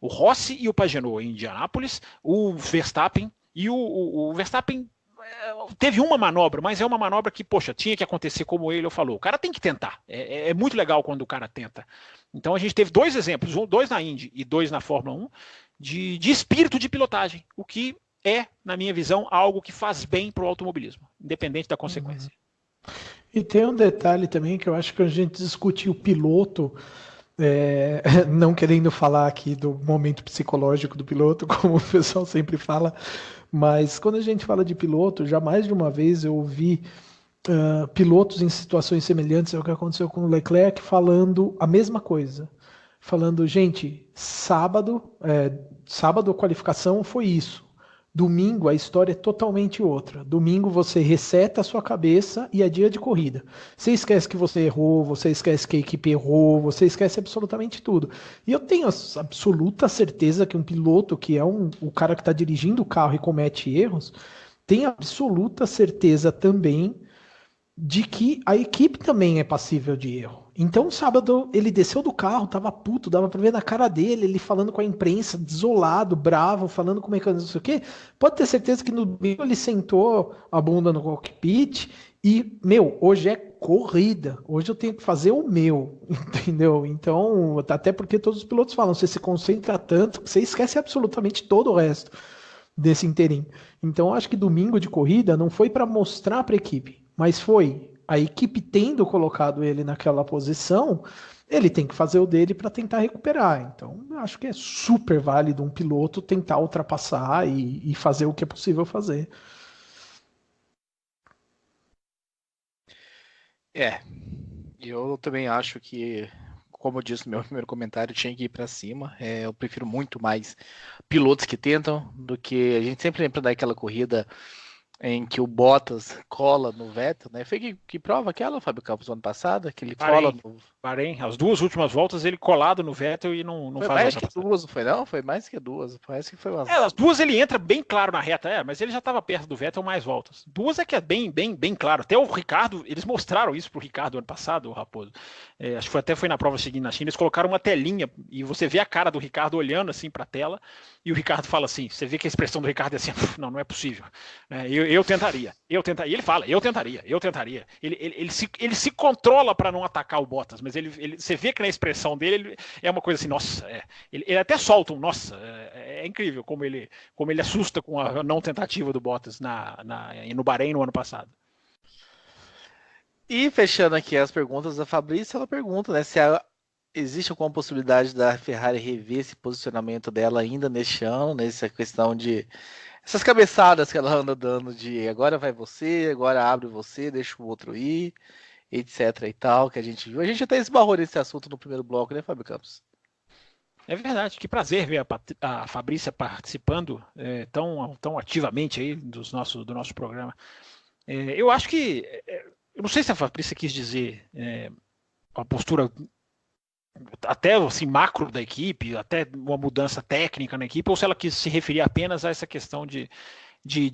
O Rossi e o Pagenaud em Indianápolis, o Verstappen, e o Verstappen teve uma manobra, mas é uma manobra que, poxa, tinha que acontecer como ele falou. O cara tem que tentar. É muito legal quando o cara tenta. Então a gente teve 2 exemplos, 2 na Indy e 2 na Fórmula 1, de espírito de pilotagem, o que é, na minha visão, algo que faz bem para o automobilismo, independente da consequência. E tem um detalhe também que eu acho que a gente discute o piloto, não querendo falar aqui do momento psicológico do piloto, como o pessoal sempre fala, mas quando a gente fala de piloto, já mais de uma vez eu ouvi pilotos em situações semelhantes ao que aconteceu com o Leclerc falando a mesma coisa. Falando, gente, sábado a qualificação foi isso. Domingo a história é totalmente outra. Domingo você reseta a sua cabeça e é dia de corrida. Você esquece que você errou, você esquece que a equipe errou, você esquece absolutamente tudo. E eu tenho absoluta certeza que um piloto que é o cara que está dirigindo o carro e comete erros, tem absoluta certeza também de que a equipe também é passível de erro. Então, sábado, ele desceu do carro, tava puto, dava pra ver na cara dele, ele falando com a imprensa, desolado, bravo, falando com o mecanismo, não sei o quê. Pode ter certeza que no domingo ele sentou a bunda no cockpit e, hoje é corrida, hoje eu tenho que fazer o meu, entendeu? Então, até porque todos os pilotos falam, você se concentra tanto que você esquece absolutamente todo o resto desse inteirinho. Então, acho que domingo de corrida não foi para mostrar para a equipe, mas foi a equipe tendo colocado ele naquela posição, ele tem que fazer o dele para tentar recuperar. Então, eu acho que é super válido um piloto tentar ultrapassar e fazer o que é possível fazer. Eu também acho que, como eu disse no meu primeiro comentário, tinha que ir para cima. Eu prefiro muito mais pilotos que tentam do que a gente sempre lembra daquela corrida em que o Bottas cola no Vettel, né? Foi que prova aquela, Fábio Campos, ano passado? Que ele cola no Bahrein, as 2 últimas voltas ele colado no Vettel e não foi faz mais que 2, não foi não? Foi mais que 2, parece que foi umas... as 2 ele entra bem claro na reta, mas ele já estava perto do Vettel mais voltas. 2 é que é bem claro. Até o Ricardo, eles mostraram isso pro Ricardo ano passado, o Raposo. Acho que foi na prova seguinte na China, eles colocaram uma telinha e você vê a cara do Ricardo olhando assim para a tela e o Ricardo fala assim, você vê que a expressão do Ricardo é assim, não é possível. Eu tentaria. E ele fala, eu tentaria. Ele se controla para não atacar o Bottas, mas você vê que na expressão dele é uma coisa assim, nossa, ele até solta um nossa, é incrível como ele assusta com a não tentativa do Bottas no Bahrein no ano passado. E fechando aqui as perguntas da Fabrícia, ela pergunta, né, se existe alguma possibilidade da Ferrari rever esse posicionamento dela ainda neste ano, nessa questão de essas cabeçadas que ela anda dando de agora vai você, agora abre você, deixa o outro ir, etc e tal, que a gente viu. A gente até esbarrou nesse assunto no primeiro bloco, né, Fábio Campos? É verdade, que prazer ver a Fabrícia participando tão ativamente aí do nosso programa. Eu acho que, eu não sei se a Fabrícia quis dizer a postura até assim, macro da equipe, até uma mudança técnica na equipe, ou se ela quis se referir apenas a essa questão de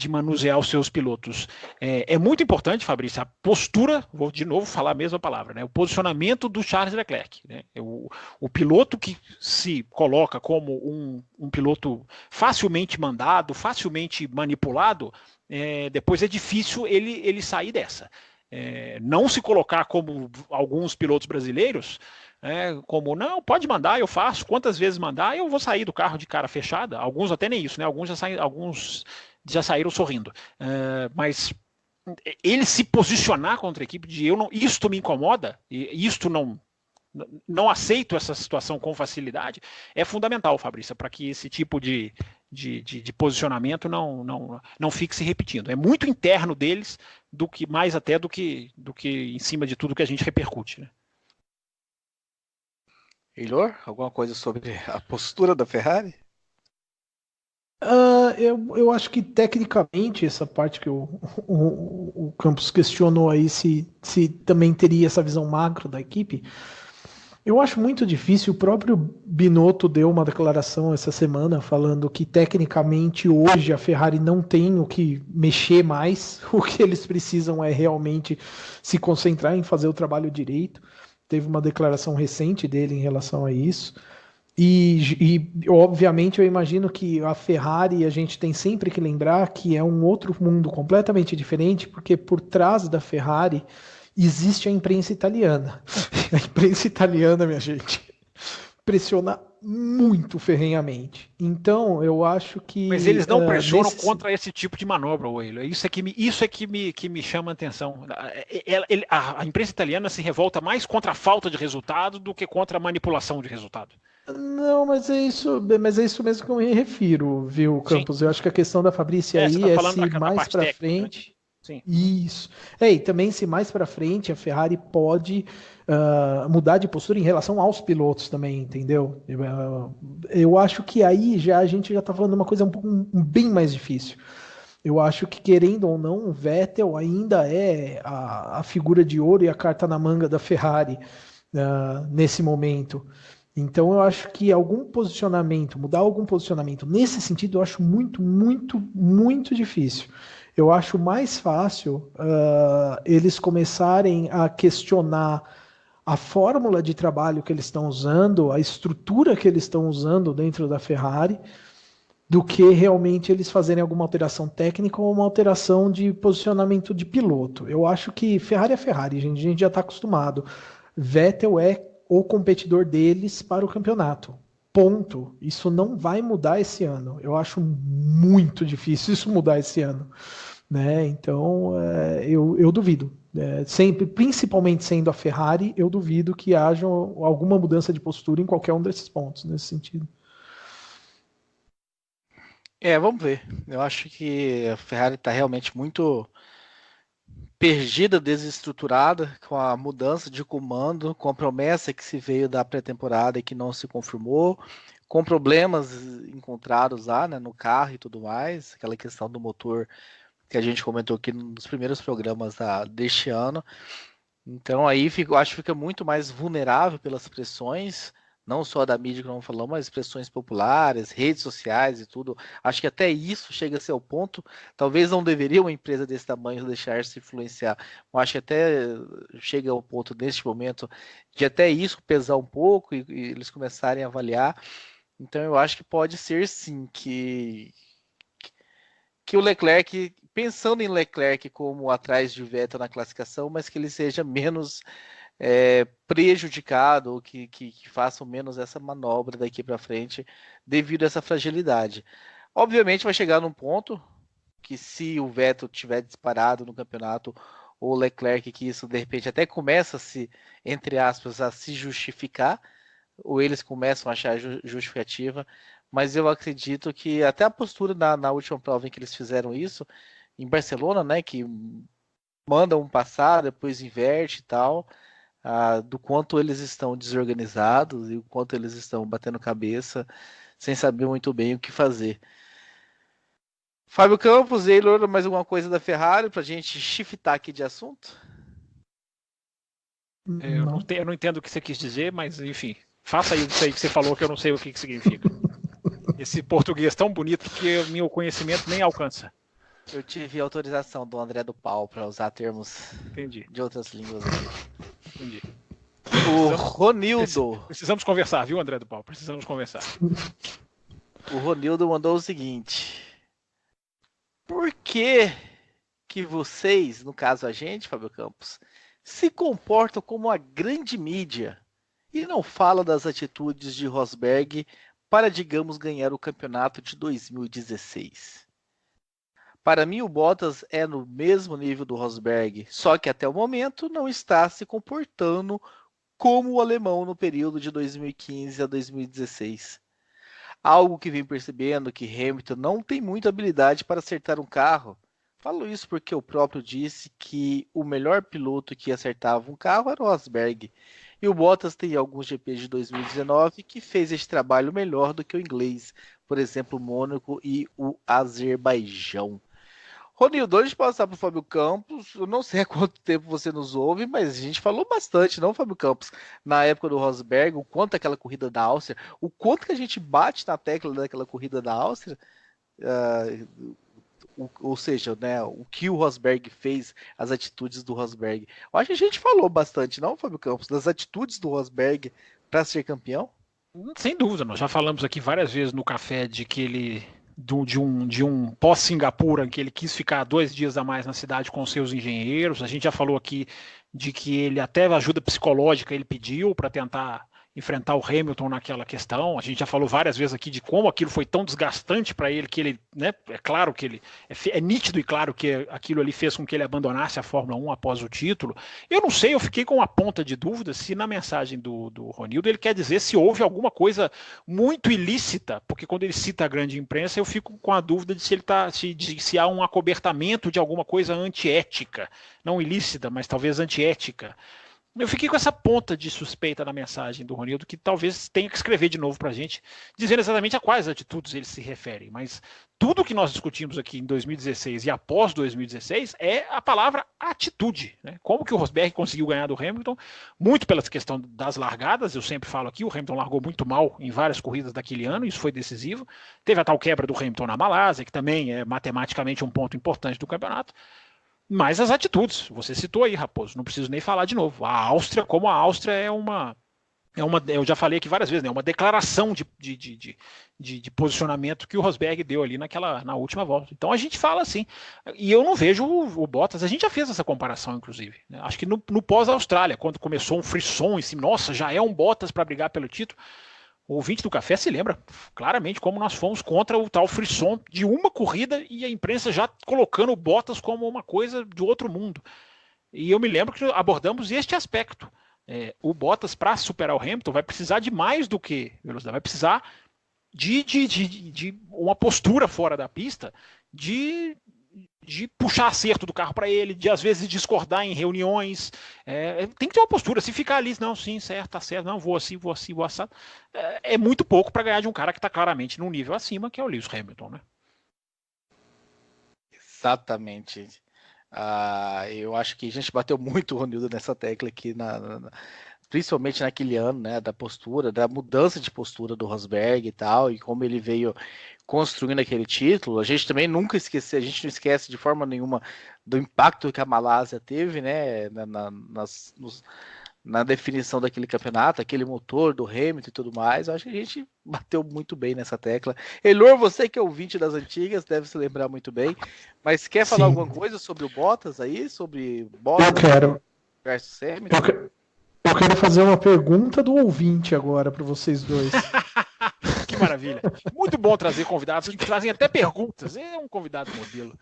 manusear os seus pilotos. É muito importante, Fabrício, a postura, vou de novo falar a mesma palavra, né? O posicionamento do Charles Leclerc. Né? O piloto que se coloca como um piloto facilmente mandado, facilmente manipulado, depois é difícil ele sair dessa. Não se colocar como alguns pilotos brasileiros, como, não, pode mandar, eu faço, quantas vezes mandar, eu vou sair do carro de cara fechada, alguns até nem isso, né? Alguns já saíram sorrindo, mas ele se posicionar contra a equipe de isto me incomoda, e isto não aceito essa situação com facilidade, é fundamental, Fabrícia, para que esse tipo de posicionamento não fique se repetindo. É muito interno deles, mais até do que em cima de tudo que a gente repercute, né? Eilor, alguma coisa sobre a postura da Ferrari? Eu acho que tecnicamente essa parte que o Campos questionou aí se também teria essa visão macro da equipe, eu acho muito difícil. O próprio Binotto deu uma declaração essa semana falando que tecnicamente hoje a Ferrari não tem o que mexer mais, o que eles precisam é realmente se concentrar em fazer o trabalho direito. Teve uma declaração recente dele em relação a isso. E obviamente eu imagino que a Ferrari, a gente tem sempre que lembrar que é um outro mundo completamente diferente, porque por trás da Ferrari existe a imprensa italiana. A imprensa italiana, minha gente, pressiona muito ferrenhamente. Então, eu acho que... Mas eles não pressionam contra esse tipo de manobra, Will. Isso é que me chama a atenção. A imprensa italiana se revolta mais contra a falta de resultado do que contra a manipulação de resultado. Não, mas é isso mesmo que eu me refiro, viu, Campos? Sim. Eu acho que a questão da Fabrícia aí tá se mais para frente... Né? Sim. Isso. E também se mais para frente a Ferrari pode mudar de postura em relação aos pilotos também, entendeu? Eu acho que aí a gente já está falando de uma coisa bem mais difícil. Eu acho que, querendo ou não, o Vettel ainda é a figura de ouro e a carta na manga da Ferrari nesse momento. Então eu acho que mudar algum posicionamento nesse sentido, eu acho muito, muito, muito difícil. Eu acho mais fácil eles começarem a questionar a fórmula de trabalho que eles estão usando, a estrutura que eles estão usando dentro da Ferrari, do que realmente eles fazerem alguma alteração técnica ou uma alteração de posicionamento de piloto. Eu acho que Ferrari é Ferrari, gente, a gente já está acostumado. Vettel é o competidor deles para o campeonato. Ponto. Isso não vai mudar esse ano. Eu acho muito difícil isso mudar esse ano. Né? Então, eu duvido. Sempre, principalmente sendo a Ferrari, eu duvido que haja alguma mudança de postura em qualquer um desses pontos, nesse sentido. Vamos ver. Eu acho que a Ferrari está realmente muito perdida, desestruturada, com a mudança de comando, com a promessa que se veio da pré-temporada e que não se confirmou, com problemas encontrados lá, né, no carro e tudo mais, aquela questão do motor que a gente comentou aqui nos primeiros programas deste ano. Então aí acho que fica muito mais vulnerável pelas pressões, não só da mídia que não falamos, mas pressões populares, redes sociais e tudo. Acho que até isso chega a ser o ponto. Talvez não deveria uma empresa desse tamanho deixar-se influenciar. Eu acho que até chega ao ponto, neste momento, de até isso pesar um pouco e eles começarem a avaliar. Então eu acho que pode ser sim que o Leclerc, pensando em Leclerc como atrás de Vettel na classificação, mas que ele seja menos prejudicado, ou que façam menos essa manobra daqui para frente devido a essa fragilidade. Obviamente vai chegar num ponto que, se o Vettel tiver disparado no campeonato, ou o Leclerc, que isso de repente até começa entre aspas, a se justificar, ou eles começam a achar justificativa, mas eu acredito que até a postura na última prova em que eles fizeram isso, em Barcelona, né, que mandam passar, depois inverte e tal, do quanto eles estão desorganizados e o quanto eles estão batendo cabeça sem saber muito bem o que fazer. Fábio Campos, Eilor, mais alguma coisa da Ferrari pra gente shiftar aqui de assunto? Eu não entendo o que você quis dizer, mas enfim, faça aí isso aí que você falou que eu não sei o que significa. Esse português tão bonito que o meu conhecimento nem alcança. Eu tive autorização do André do Pau para usar termos de outras línguas aqui. Entendi. O Ronildo. Precisamos conversar, viu, André do Pau? Precisamos conversar. O Ronildo mandou o seguinte: por que vocês, no caso a gente, Fábio Campos, se comportam como a grande mídia e não falam das atitudes de Rosberg para, digamos, ganhar o campeonato de 2016? Para mim, o Bottas é no mesmo nível do Rosberg, só que até o momento não está se comportando como o alemão no período de 2015 a 2016. Algo que vem percebendo que Hamilton não tem muita habilidade para acertar um carro. Falo isso porque o próprio disse que o melhor piloto que acertava um carro era o Rosberg. E o Bottas tem alguns GPs de 2019 que fez esse trabalho melhor do que o inglês. Por exemplo, o Mônaco e o Azerbaijão. Ronildo, antes de passar para o Fábio Campos, eu não sei há quanto tempo você nos ouve, mas a gente falou bastante, não, Fábio Campos? Na época do Rosberg, o quanto aquela corrida da Áustria, o quanto que a gente bate na tecla daquela corrida da Áustria, ou seja, né, o que o Rosberg fez, as atitudes do Rosberg. Eu acho que a gente falou bastante, não, Fábio Campos, das atitudes do Rosberg para ser campeão? Sem dúvida, nós já falamos aqui várias vezes no café de que ele... De um pós-Singapura, em que ele quis ficar 2 dias a mais na cidade com seus engenheiros. A gente já falou aqui de que ele até ajuda psicológica ele pediu para tentar enfrentar o Hamilton naquela questão. A gente já falou várias vezes aqui de como aquilo foi tão desgastante para ele que ele, né, é claro que ele é nítido e claro que aquilo ali fez com que ele abandonasse a Fórmula 1 após o título. Eu não sei, eu fiquei com uma ponta de dúvida se na mensagem do Ronildo ele quer dizer se houve alguma coisa muito ilícita, porque quando ele cita a grande imprensa eu fico com a dúvida de se ele tá, se há um acobertamento de alguma coisa antiética, não ilícita, mas talvez antiética. Eu fiquei com essa ponta de suspeita na mensagem do Ronildo, que talvez tenha que escrever de novo para a gente, dizendo exatamente a quais atitudes ele se refere. Mas tudo que nós discutimos aqui em 2016 e após 2016 é a palavra atitude, né? Como que o Rosberg conseguiu ganhar do Hamilton? Muito pela questão das largadas, eu sempre falo aqui, o Hamilton largou muito mal em várias corridas daquele ano, isso foi decisivo. Teve a tal quebra do Hamilton na Malásia, que também é matematicamente um ponto importante do campeonato. Mas as atitudes, você citou aí, Raposo, não preciso nem falar de novo. A Áustria, como a Áustria é uma eu já falei aqui várias vezes, né, uma declaração de posicionamento que o Rosberg deu ali na última volta. Então a gente fala assim, e eu não vejo o Bottas, a gente já fez essa comparação, inclusive, né, acho que no pós-Austrália, quando começou um frisson, assim, nossa, já é um Bottas para brigar pelo título. O ouvinte do café se lembra claramente como nós fomos contra o tal frisson de uma corrida e a imprensa já colocando o Bottas como uma coisa de outro mundo. E eu me lembro que abordamos este aspecto. O Bottas, para superar o Hamilton, vai precisar de mais do que velocidade, vai precisar de uma postura fora da pista, de puxar acerto do carro para ele, de às vezes discordar em reuniões. Tem que ter uma postura. Se ficar ali, não, sim, certo, tá certo, não, vou assim, vou assado. É muito pouco para ganhar de um cara que está claramente num nível acima, que é o Lewis Hamilton, né? Exatamente. Eu acho que a gente bateu muito, Ronildo, nessa tecla aqui, principalmente naquele ano, né, da postura, da mudança de postura do Rosberg e tal, e como ele veio construindo aquele título. A gente também nunca esquece, a gente não esquece de forma nenhuma do impacto que a Malásia teve, né, na definição daquele campeonato, aquele motor do Hamilton e tudo mais. Eu acho que a gente bateu muito bem nessa tecla. Elor, você que é ouvinte das antigas, deve se lembrar muito bem, mas quer falar alguma coisa sobre o Bottas aí? Sobre Bottas versus Hamilton? Eu quero fazer uma pergunta do ouvinte agora para vocês dois. Que maravilha. Muito bom trazer convidados que trazem até perguntas. É um convidado modelo.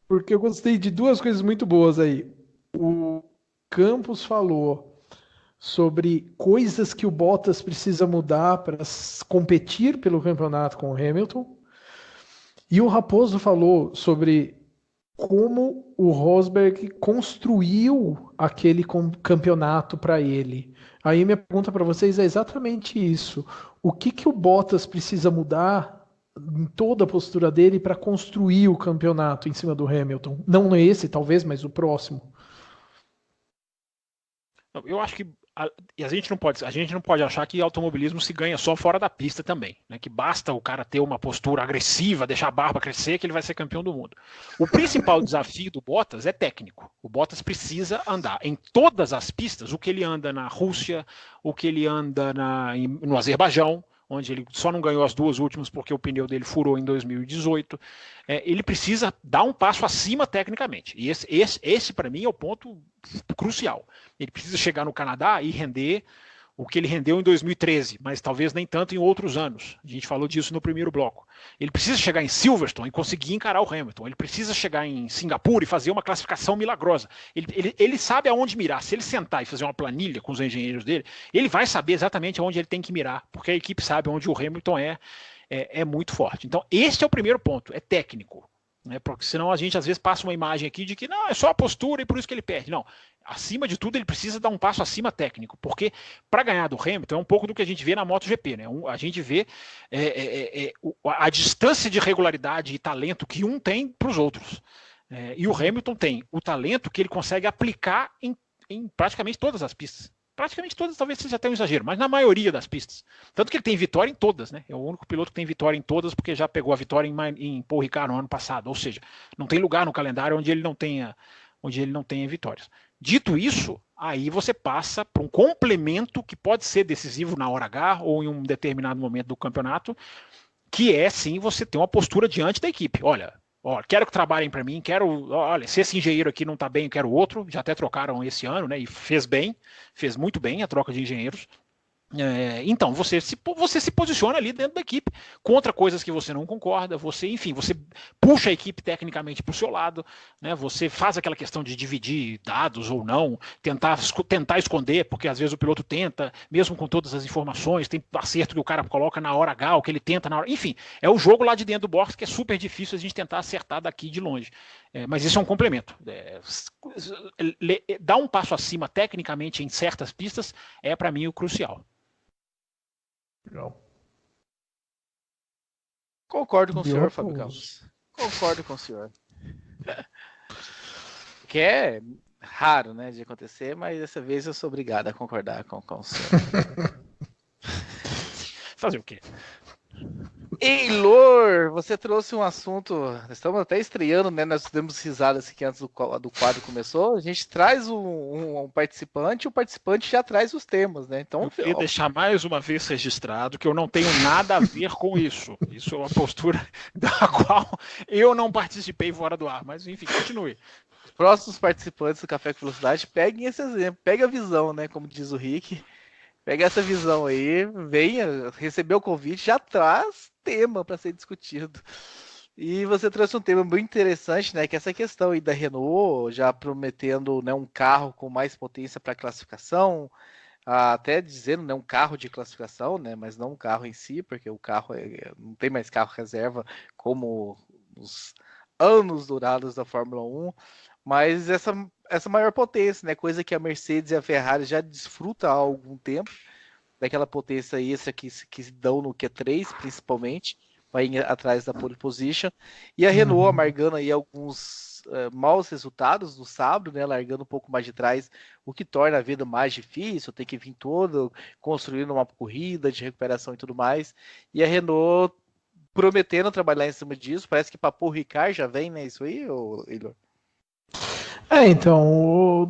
Porque eu gostei de 2 coisas muito boas aí. O Campos falou sobre coisas que o Bottas precisa mudar para competir pelo campeonato com o Hamilton. E o Raposo falou sobre como o Rosberg construiu aquele campeonato para ele. Aí minha pergunta para vocês é exatamente isso. O que o Bottas precisa mudar em toda a postura dele para construir o campeonato em cima do Hamilton? Não esse, talvez, mas o próximo. Eu acho que a gente não pode achar que automobilismo se ganha só fora da pista também, né? Que basta o cara ter uma postura agressiva, deixar a barba crescer, que ele vai ser campeão do mundo. O principal desafio do Bottas é técnico. O Bottas precisa andar em todas as pistas, o que ele anda na Rússia, o que ele anda no Azerbaijão, onde ele só não ganhou as 2 últimas porque o pneu dele furou em 2018. Ele precisa dar um passo acima tecnicamente. E esse para mim, é o ponto crucial. Ele precisa chegar no Canadá e render o que ele rendeu em 2013, mas talvez nem tanto em outros anos. A gente falou disso no primeiro bloco. Ele precisa chegar em Silverstone e conseguir encarar o Hamilton. Ele precisa chegar em Singapura e fazer uma classificação milagrosa. Ele sabe aonde mirar. Se ele sentar e fazer uma planilha com os engenheiros dele, ele vai saber exatamente aonde ele tem que mirar, porque a equipe sabe onde o Hamilton é muito forte. Então, esse é o primeiro ponto, é técnico. Né? Porque senão a gente às vezes passa uma imagem aqui de que não, é só a postura e por isso que ele perde. Não. Acima de tudo, ele precisa dar um passo acima técnico, porque para ganhar do Hamilton é um pouco do que a gente vê na MotoGP, né? A gente vê a distância de regularidade e talento que um tem para os outros. E o Hamilton tem o talento que ele consegue aplicar em praticamente todas as pistas. Praticamente todas, talvez seja até um exagero, mas na maioria das pistas. Tanto que ele tem vitória em todas, né? É o único piloto que tem vitória em todas, porque já pegou a vitória em Paul Ricard no ano passado. Ou seja, não tem lugar no calendário onde ele não tenha vitórias. Dito isso, aí você passa para um complemento que pode ser decisivo na hora H ou em um determinado momento do campeonato, que é sim você ter uma postura diante da equipe. Olha, quero que trabalhem para mim, olha, se esse engenheiro aqui não está bem, eu quero outro. Já até trocaram esse ano, né? E fez muito bem a troca de engenheiros. Então, você se posiciona ali dentro da equipe contra coisas que você não concorda, você puxa a equipe tecnicamente para o seu lado, né? Você faz aquela questão de dividir dados ou não, tentar esconder, porque às vezes o piloto tenta, mesmo com todas as informações, tem acerto que o cara coloca na hora H, o que ele tenta na hora, enfim, é o jogo lá de dentro do box que é super difícil a gente tentar acertar daqui de longe, mas isso é um complemento. Dar um passo acima tecnicamente em certas pistas é para mim o crucial. Legal. Concordo com o senhor, Fábio Campos. Concordo com o senhor. Que é raro, né, de acontecer, mas dessa vez eu sou obrigado a concordar com o senhor. Fazer o quê? Eilor, você trouxe um assunto, estamos até estreando, né? Nós demos risadas aqui antes do quadro começou. A gente traz um participante e o participante já traz os temas, né? Então, eu queria deixar mais uma vez registrado que eu não tenho nada a ver com isso. Isso é uma postura da qual eu não participei fora do ar, mas enfim, continue. Os próximos participantes do Café com Velocidade, peguem esse exemplo, pegue a visão, né? Como diz o Rick. Pega essa visão aí, venha, receber o convite, já traz tema para ser discutido. E você trouxe um tema muito interessante, né? Que é essa questão aí da Renault, já prometendo, né, um carro com mais potência para classificação, até dizendo, né, um carro de classificação, né? Mas não um carro em si, porque o carro não tem mais carro reserva como nos anos dourados da Fórmula 1. Mas essa maior potência, né? Coisa que a Mercedes e a Ferrari já desfrutam há algum tempo, daquela potência extra que dão no Q3, principalmente, vai atrás da pole position. E a Renault amargando aí alguns maus resultados no sábado, né? Largando um pouco mais de trás, o que torna a vida mais difícil, tem que vir todo construindo uma corrida de recuperação e tudo mais. E a Renault prometendo trabalhar em cima disso, parece que para Paul Ricard já vem, né? Isso aí, Eilor? Então,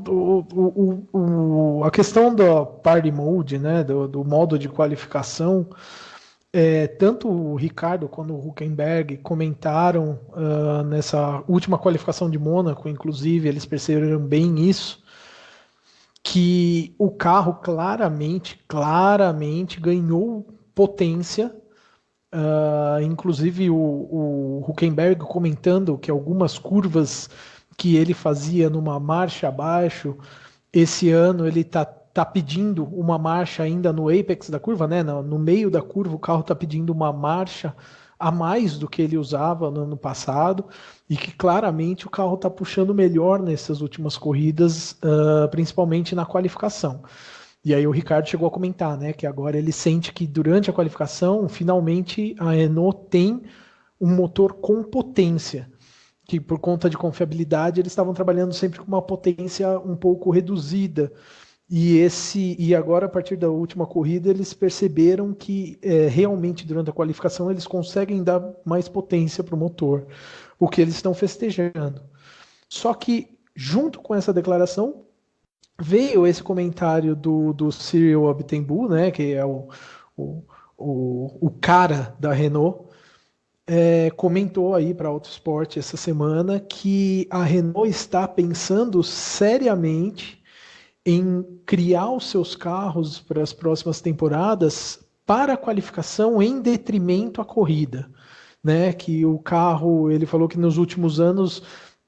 a questão do party mode, né, do modo de qualificação, tanto o Ricardo quanto o Hülkenberg comentaram nessa última qualificação de Mônaco, inclusive, eles perceberam bem isso, que o carro claramente ganhou potência, inclusive o Hülkenberg comentando que algumas curvas que ele fazia numa marcha abaixo, esse ano ele está está pedindo uma marcha ainda no apex da curva, né? No meio da curva, o carro está pedindo uma marcha a mais do que ele usava no ano passado, e que claramente o carro está puxando melhor nessas últimas corridas, principalmente na qualificação. E aí o Ricardo chegou a comentar, né, que agora ele sente que durante a qualificação, finalmente a Renault tem um motor com potência, que por conta de confiabilidade eles estavam trabalhando sempre com uma potência um pouco reduzida. E agora, a partir da última corrida, eles perceberam que realmente durante a qualificação eles conseguem dar mais potência para o motor, o que eles estão festejando. Só que, junto com essa declaração, veio esse comentário do Cyril Abiteboul, né, que é o cara da Renault, comentou aí para Autosport essa semana que a Renault está pensando seriamente em criar os seus carros para as próximas temporadas para a qualificação em detrimento à corrida, né? Que o carro, ele falou que nos últimos anos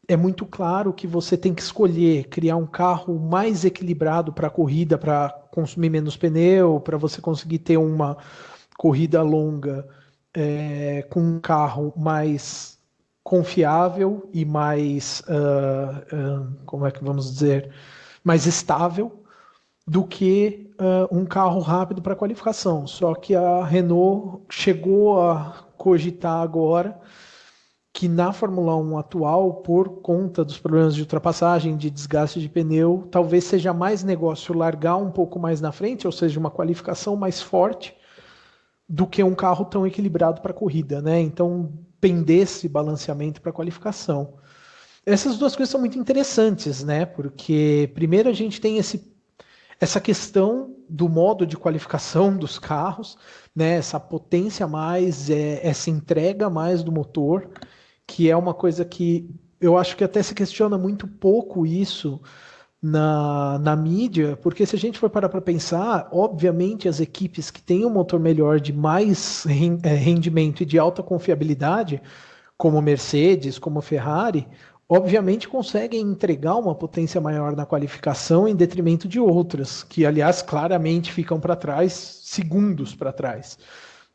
é muito claro que você tem que escolher criar um carro mais equilibrado para a corrida, para consumir menos pneu, para você conseguir ter uma corrida longa com um carro mais confiável e mais, como é que vamos dizer, mais estável do que um carro rápido para qualificação. Só que a Renault chegou a cogitar agora que na Fórmula 1 atual, por conta dos problemas de ultrapassagem, de desgaste de pneu, talvez seja mais negócio largar um pouco mais na frente, ou seja, uma qualificação mais forte, do que um carro tão equilibrado para a corrida, né? Então, pender esse balanceamento para a qualificação. Essas duas coisas são muito interessantes, né? Porque primeiro a gente tem essa questão do modo de qualificação dos carros, né? Essa potência a mais, essa entrega a mais do motor, que é uma coisa que eu acho que até se questiona muito pouco isso na mídia, porque se a gente for parar para pensar, obviamente as equipes que têm um motor melhor de mais rendimento e de alta confiabilidade, como Mercedes, como Ferrari, obviamente conseguem entregar uma potência maior na qualificação em detrimento de outras, que aliás claramente ficam para trás, segundos para trás,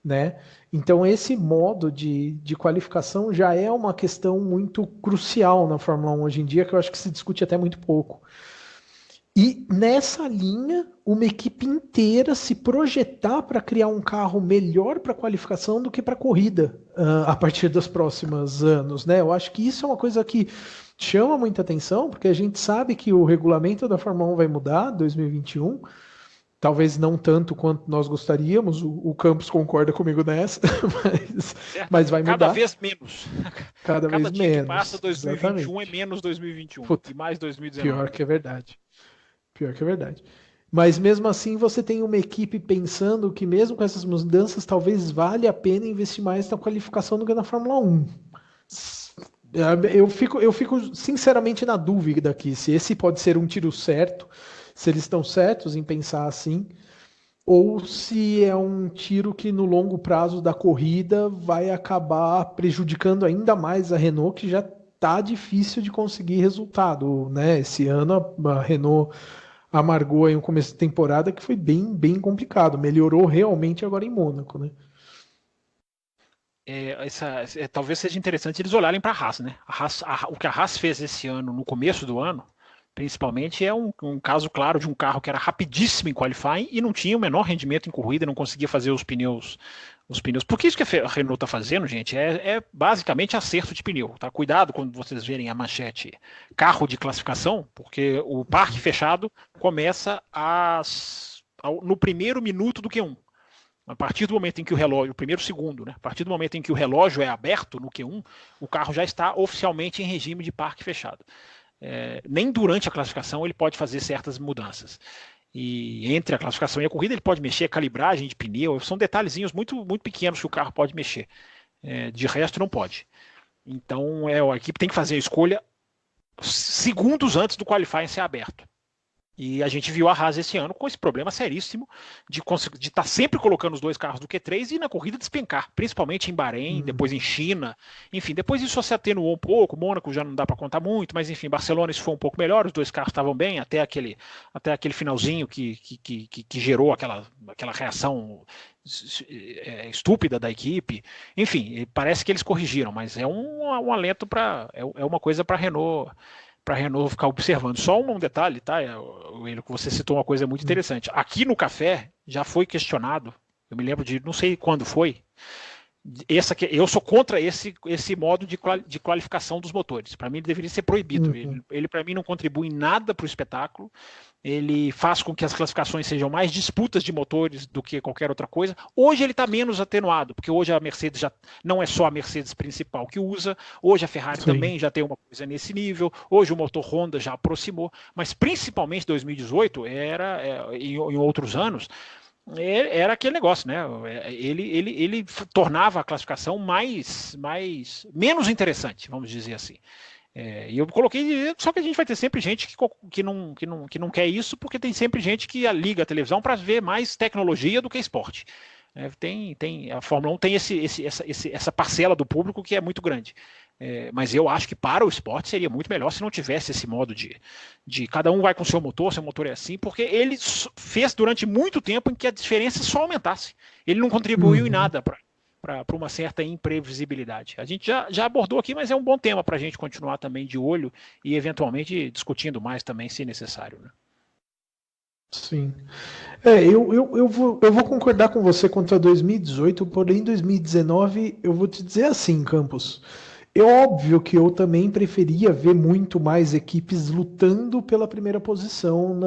né? Então esse modo de qualificação já é uma questão muito crucial na Fórmula 1 hoje em dia, que eu acho que se discute até muito pouco. E nessa linha, uma equipe inteira se projetar para criar um carro melhor para qualificação do que para corrida a partir dos próximos anos, né? Eu acho que isso é uma coisa que chama muita atenção, porque a gente sabe que o regulamento da Fórmula 1 vai mudar em 2021, talvez não tanto quanto nós gostaríamos, o Campos concorda comigo nessa, mas vai mudar. Cada vez menos. Cada vez dia menos. Que passa 2021 exatamente. É menos 2021 Puta, e mais 2019. Pior que é verdade. Pior que é verdade. Mas mesmo assim você tem uma equipe pensando que mesmo com essas mudanças talvez valha a pena investir mais na qualificação do que na Fórmula 1. Eu fico sinceramente na dúvida aqui se esse pode ser um tiro certo, se eles estão certos em pensar assim, ou se é um tiro que no longo prazo da corrida vai acabar prejudicando ainda mais a Renault, que já está difícil de conseguir resultado, né? Esse ano a Renault amargou aí um começo de temporada que foi bem, bem complicado. Melhorou realmente agora em Mônaco, né? Talvez seja interessante eles olharem para a Haas, né? O que a Haas fez esse ano, no começo do ano, principalmente, é um caso claro de um carro que era rapidíssimo em qualifying e não tinha o menor rendimento em corrida, não conseguia fazer os pneus. Porque isso que a Renault está fazendo, gente, é basicamente acerto de pneu. Tá? Cuidado quando vocês verem a manchete carro de classificação, porque o parque fechado começa no primeiro minuto do Q1. A partir do momento em que o relógio, o primeiro segundo, né? A partir do momento em que o relógio é aberto no Q1, o carro já está oficialmente em regime de parque fechado. Nem durante a classificação ele pode fazer certas mudanças. E entre a classificação e a corrida ele pode mexer, calibragem de pneu, são detalhezinhos muito, muito pequenos que o carro pode mexer. De resto não pode. Então a equipe tem que fazer a escolha segundos antes do qualifying ser aberto. E a gente viu a Haas esse ano com esse problema seríssimo de estar sempre colocando os dois carros do Q3 e na corrida despencar, principalmente em Bahrein, depois em China. Enfim, depois isso se atenuou um pouco, Mônaco já não dá para contar muito, mas enfim, Barcelona isso foi um pouco melhor, os dois carros estavam bem, até aquele finalzinho que gerou aquela reação estúpida da equipe. Enfim, parece que eles corrigiram, mas é um alento é uma coisa para a Renault ficar observando. Só um detalhe, tá? Que você citou uma coisa muito interessante. Aqui no Café já foi questionado, eu me lembro de, não sei quando foi, eu sou contra esse modo de qualificação dos motores. Para mim, ele deveria ser proibido. Ele para mim, não contribui em nada para o espetáculo. Ele faz com que as classificações sejam mais disputas de motores do que qualquer outra coisa. Hoje ele está menos atenuado, porque hoje a Mercedes já não é só a Mercedes principal que usa, hoje a Ferrari também já tem uma coisa nesse nível, hoje o motor Honda já aproximou, mas principalmente 2018, em outros anos, era aquele negócio, né? Ele tornava a classificação menos interessante, vamos dizer assim. E eu coloquei, só que a gente vai ter sempre gente que não quer isso, porque tem sempre gente que liga a televisão para ver mais tecnologia do que esporte. A Fórmula 1 tem essa parcela do público que é muito grande. Mas eu acho que para o esporte seria muito melhor se não tivesse esse modo de cada um vai com seu motor é assim, porque ele fez durante muito tempo em que a diferença só aumentasse. Ele não contribuiu em nada para uma certa imprevisibilidade. A gente já abordou aqui, mas é um bom tema para a gente continuar também de olho e eventualmente discutindo mais também, se necessário, né? Sim. Eu vou concordar com você quanto a 2018, porém 2019 eu vou te dizer assim, Campos. É óbvio que eu também preferia ver muito mais equipes lutando pela primeira posição,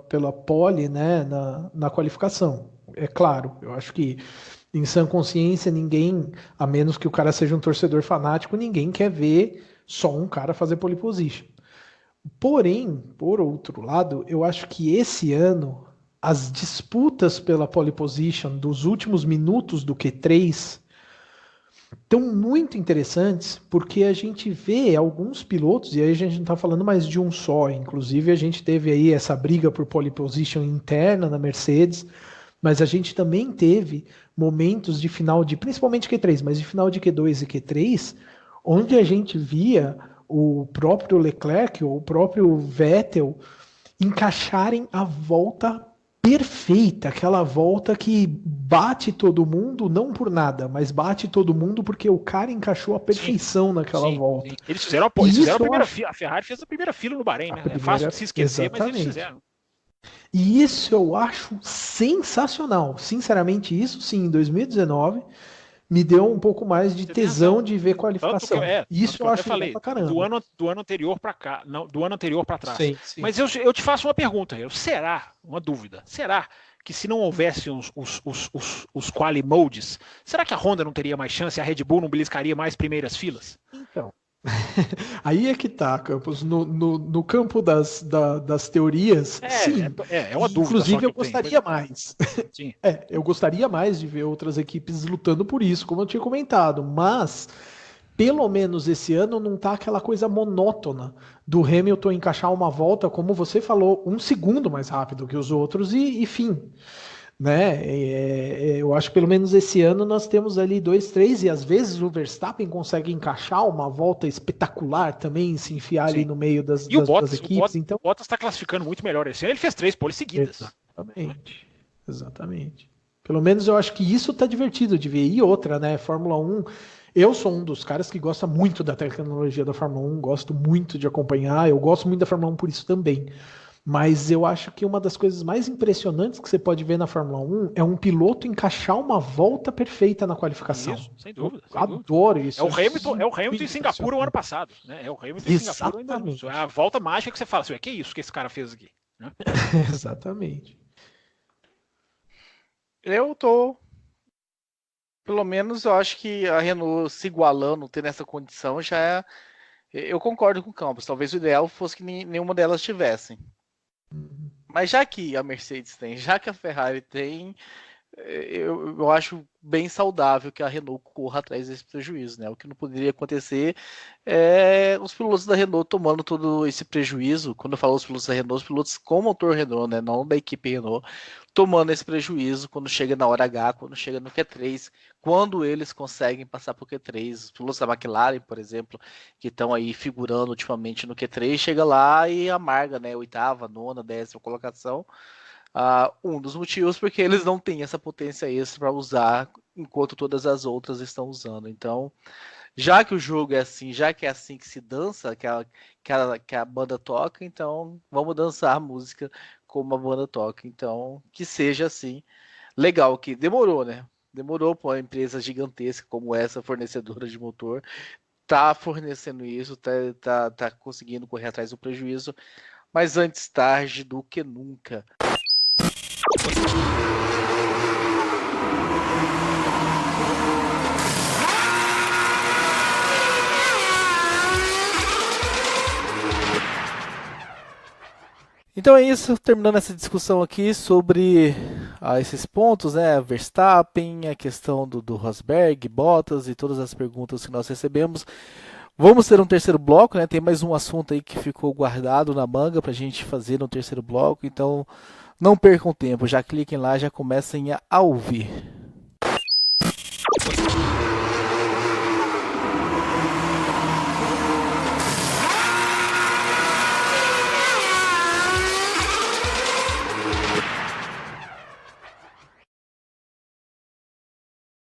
pela pole, né, na qualificação. É claro, eu acho que em sã consciência ninguém, a menos que o cara seja um torcedor fanático, ninguém quer ver só um cara fazer pole position. Porém, por outro lado, eu acho que esse ano as disputas pela pole position dos últimos minutos do Q3 estão muito interessantes, porque a gente vê alguns pilotos, e aí a gente não está falando mais de um só, inclusive a gente teve aí essa briga por pole position interna na Mercedes, mas a gente também teve momentos de final de, principalmente Q3, mas de final de Q2 e Q3, onde a gente via o próprio Leclerc ou o próprio Vettel encaixarem a volta perfeita, aquela volta que bate todo mundo, não por nada, mas bate todo mundo porque o cara encaixou a perfeição naquela volta. Sim. Eles fizeram a primeira fila, a Ferrari fez a primeira fila no Bahrein, né? É fácil de se esquecer, exatamente. Mas eles fizeram. E isso eu acho sensacional. Sinceramente, isso sim, em 2019, me deu um pouco mais de tesão de ver qualificação. Isso eu acho legal pra caramba. Do ano anterior para cá, não, do ano anterior para trás. Sim. Mas eu te faço uma pergunta, uma dúvida. Será que se não houvesse os quali modes, será que a Honda não teria mais chance, a Red Bull não beliscaria mais primeiras filas? Então, aí é que tá, Campos, no campo das teorias, sim. É uma dúvida. Inclusive, eu gostaria mais. Sim. Eu gostaria mais de ver outras equipes lutando por isso, como eu tinha comentado, mas pelo menos esse ano não tá aquela coisa monótona do Hamilton encaixar uma volta, como você falou, 1 segundo mais rápido que os outros e fim. Né? Eu acho que pelo menos esse ano nós temos ali 2, 3 e às vezes o Verstappen consegue encaixar uma volta espetacular também, se enfiar ali no meio das equipes. O Bottas está classificando muito melhor esse ano, ele fez 3 poles seguidas. Exatamente. Pelo menos eu acho que isso tá divertido de ver. E outra, né? Fórmula 1, eu sou um dos caras que gosta muito da tecnologia da Fórmula 1, gosto muito de acompanhar, eu gosto muito da Fórmula 1 por isso também. Mas eu acho que uma das coisas mais impressionantes que você pode ver na Fórmula 1 é um piloto encaixar uma volta perfeita na qualificação. Isso, sem dúvida. Adoro isso. É o Hamilton em Singapura o ano passado. Né? É o Hamilton em Singapura. É a volta mágica que você fala assim, que é isso que esse cara fez aqui? Né? Exatamente. Pelo menos eu acho que a Renault se igualando, tendo essa condição, já é... Eu concordo com o Campos. Talvez o ideal fosse que nenhuma delas tivessem. Mas já que a Mercedes tem, já que a Ferrari tem, eu acho bem saudável que a Renault corra atrás desse prejuízo, né? O que não poderia acontecer é os pilotos da Renault tomando todo esse prejuízo. Quando eu falo os pilotos da Renault, os pilotos com motor Renault, né? Não da equipe Renault, tomando esse prejuízo quando chega na hora H, quando chega no Q3, quando eles conseguem passar para o Q3. Os pilotos da McLaren, por exemplo, que estão aí figurando ultimamente no Q3, chega lá e amarga, né? Oitava, nona, 10ª colocação. Um dos motivos porque eles não têm essa potência extra para usar enquanto todas as outras estão usando. Então, já que o jogo é assim, já que é assim que se dança, que a banda toca, então vamos dançar a música como a banda toca. Então, que seja assim. Legal que demorou, né? Demorou para uma empresa gigantesca como essa, fornecedora de motor, tá fornecendo isso, tá conseguindo correr atrás do prejuízo, mas antes tarde do que nunca. Então é isso, terminando essa discussão aqui sobre esses pontos, né? Verstappen, a questão do Rosberg, Bottas e todas as perguntas que nós recebemos. Vamos ter um terceiro bloco, né? Tem mais um assunto aí que ficou guardado na manga pra gente fazer no terceiro bloco, então não percam tempo, já cliquem lá, já comecem a ouvir.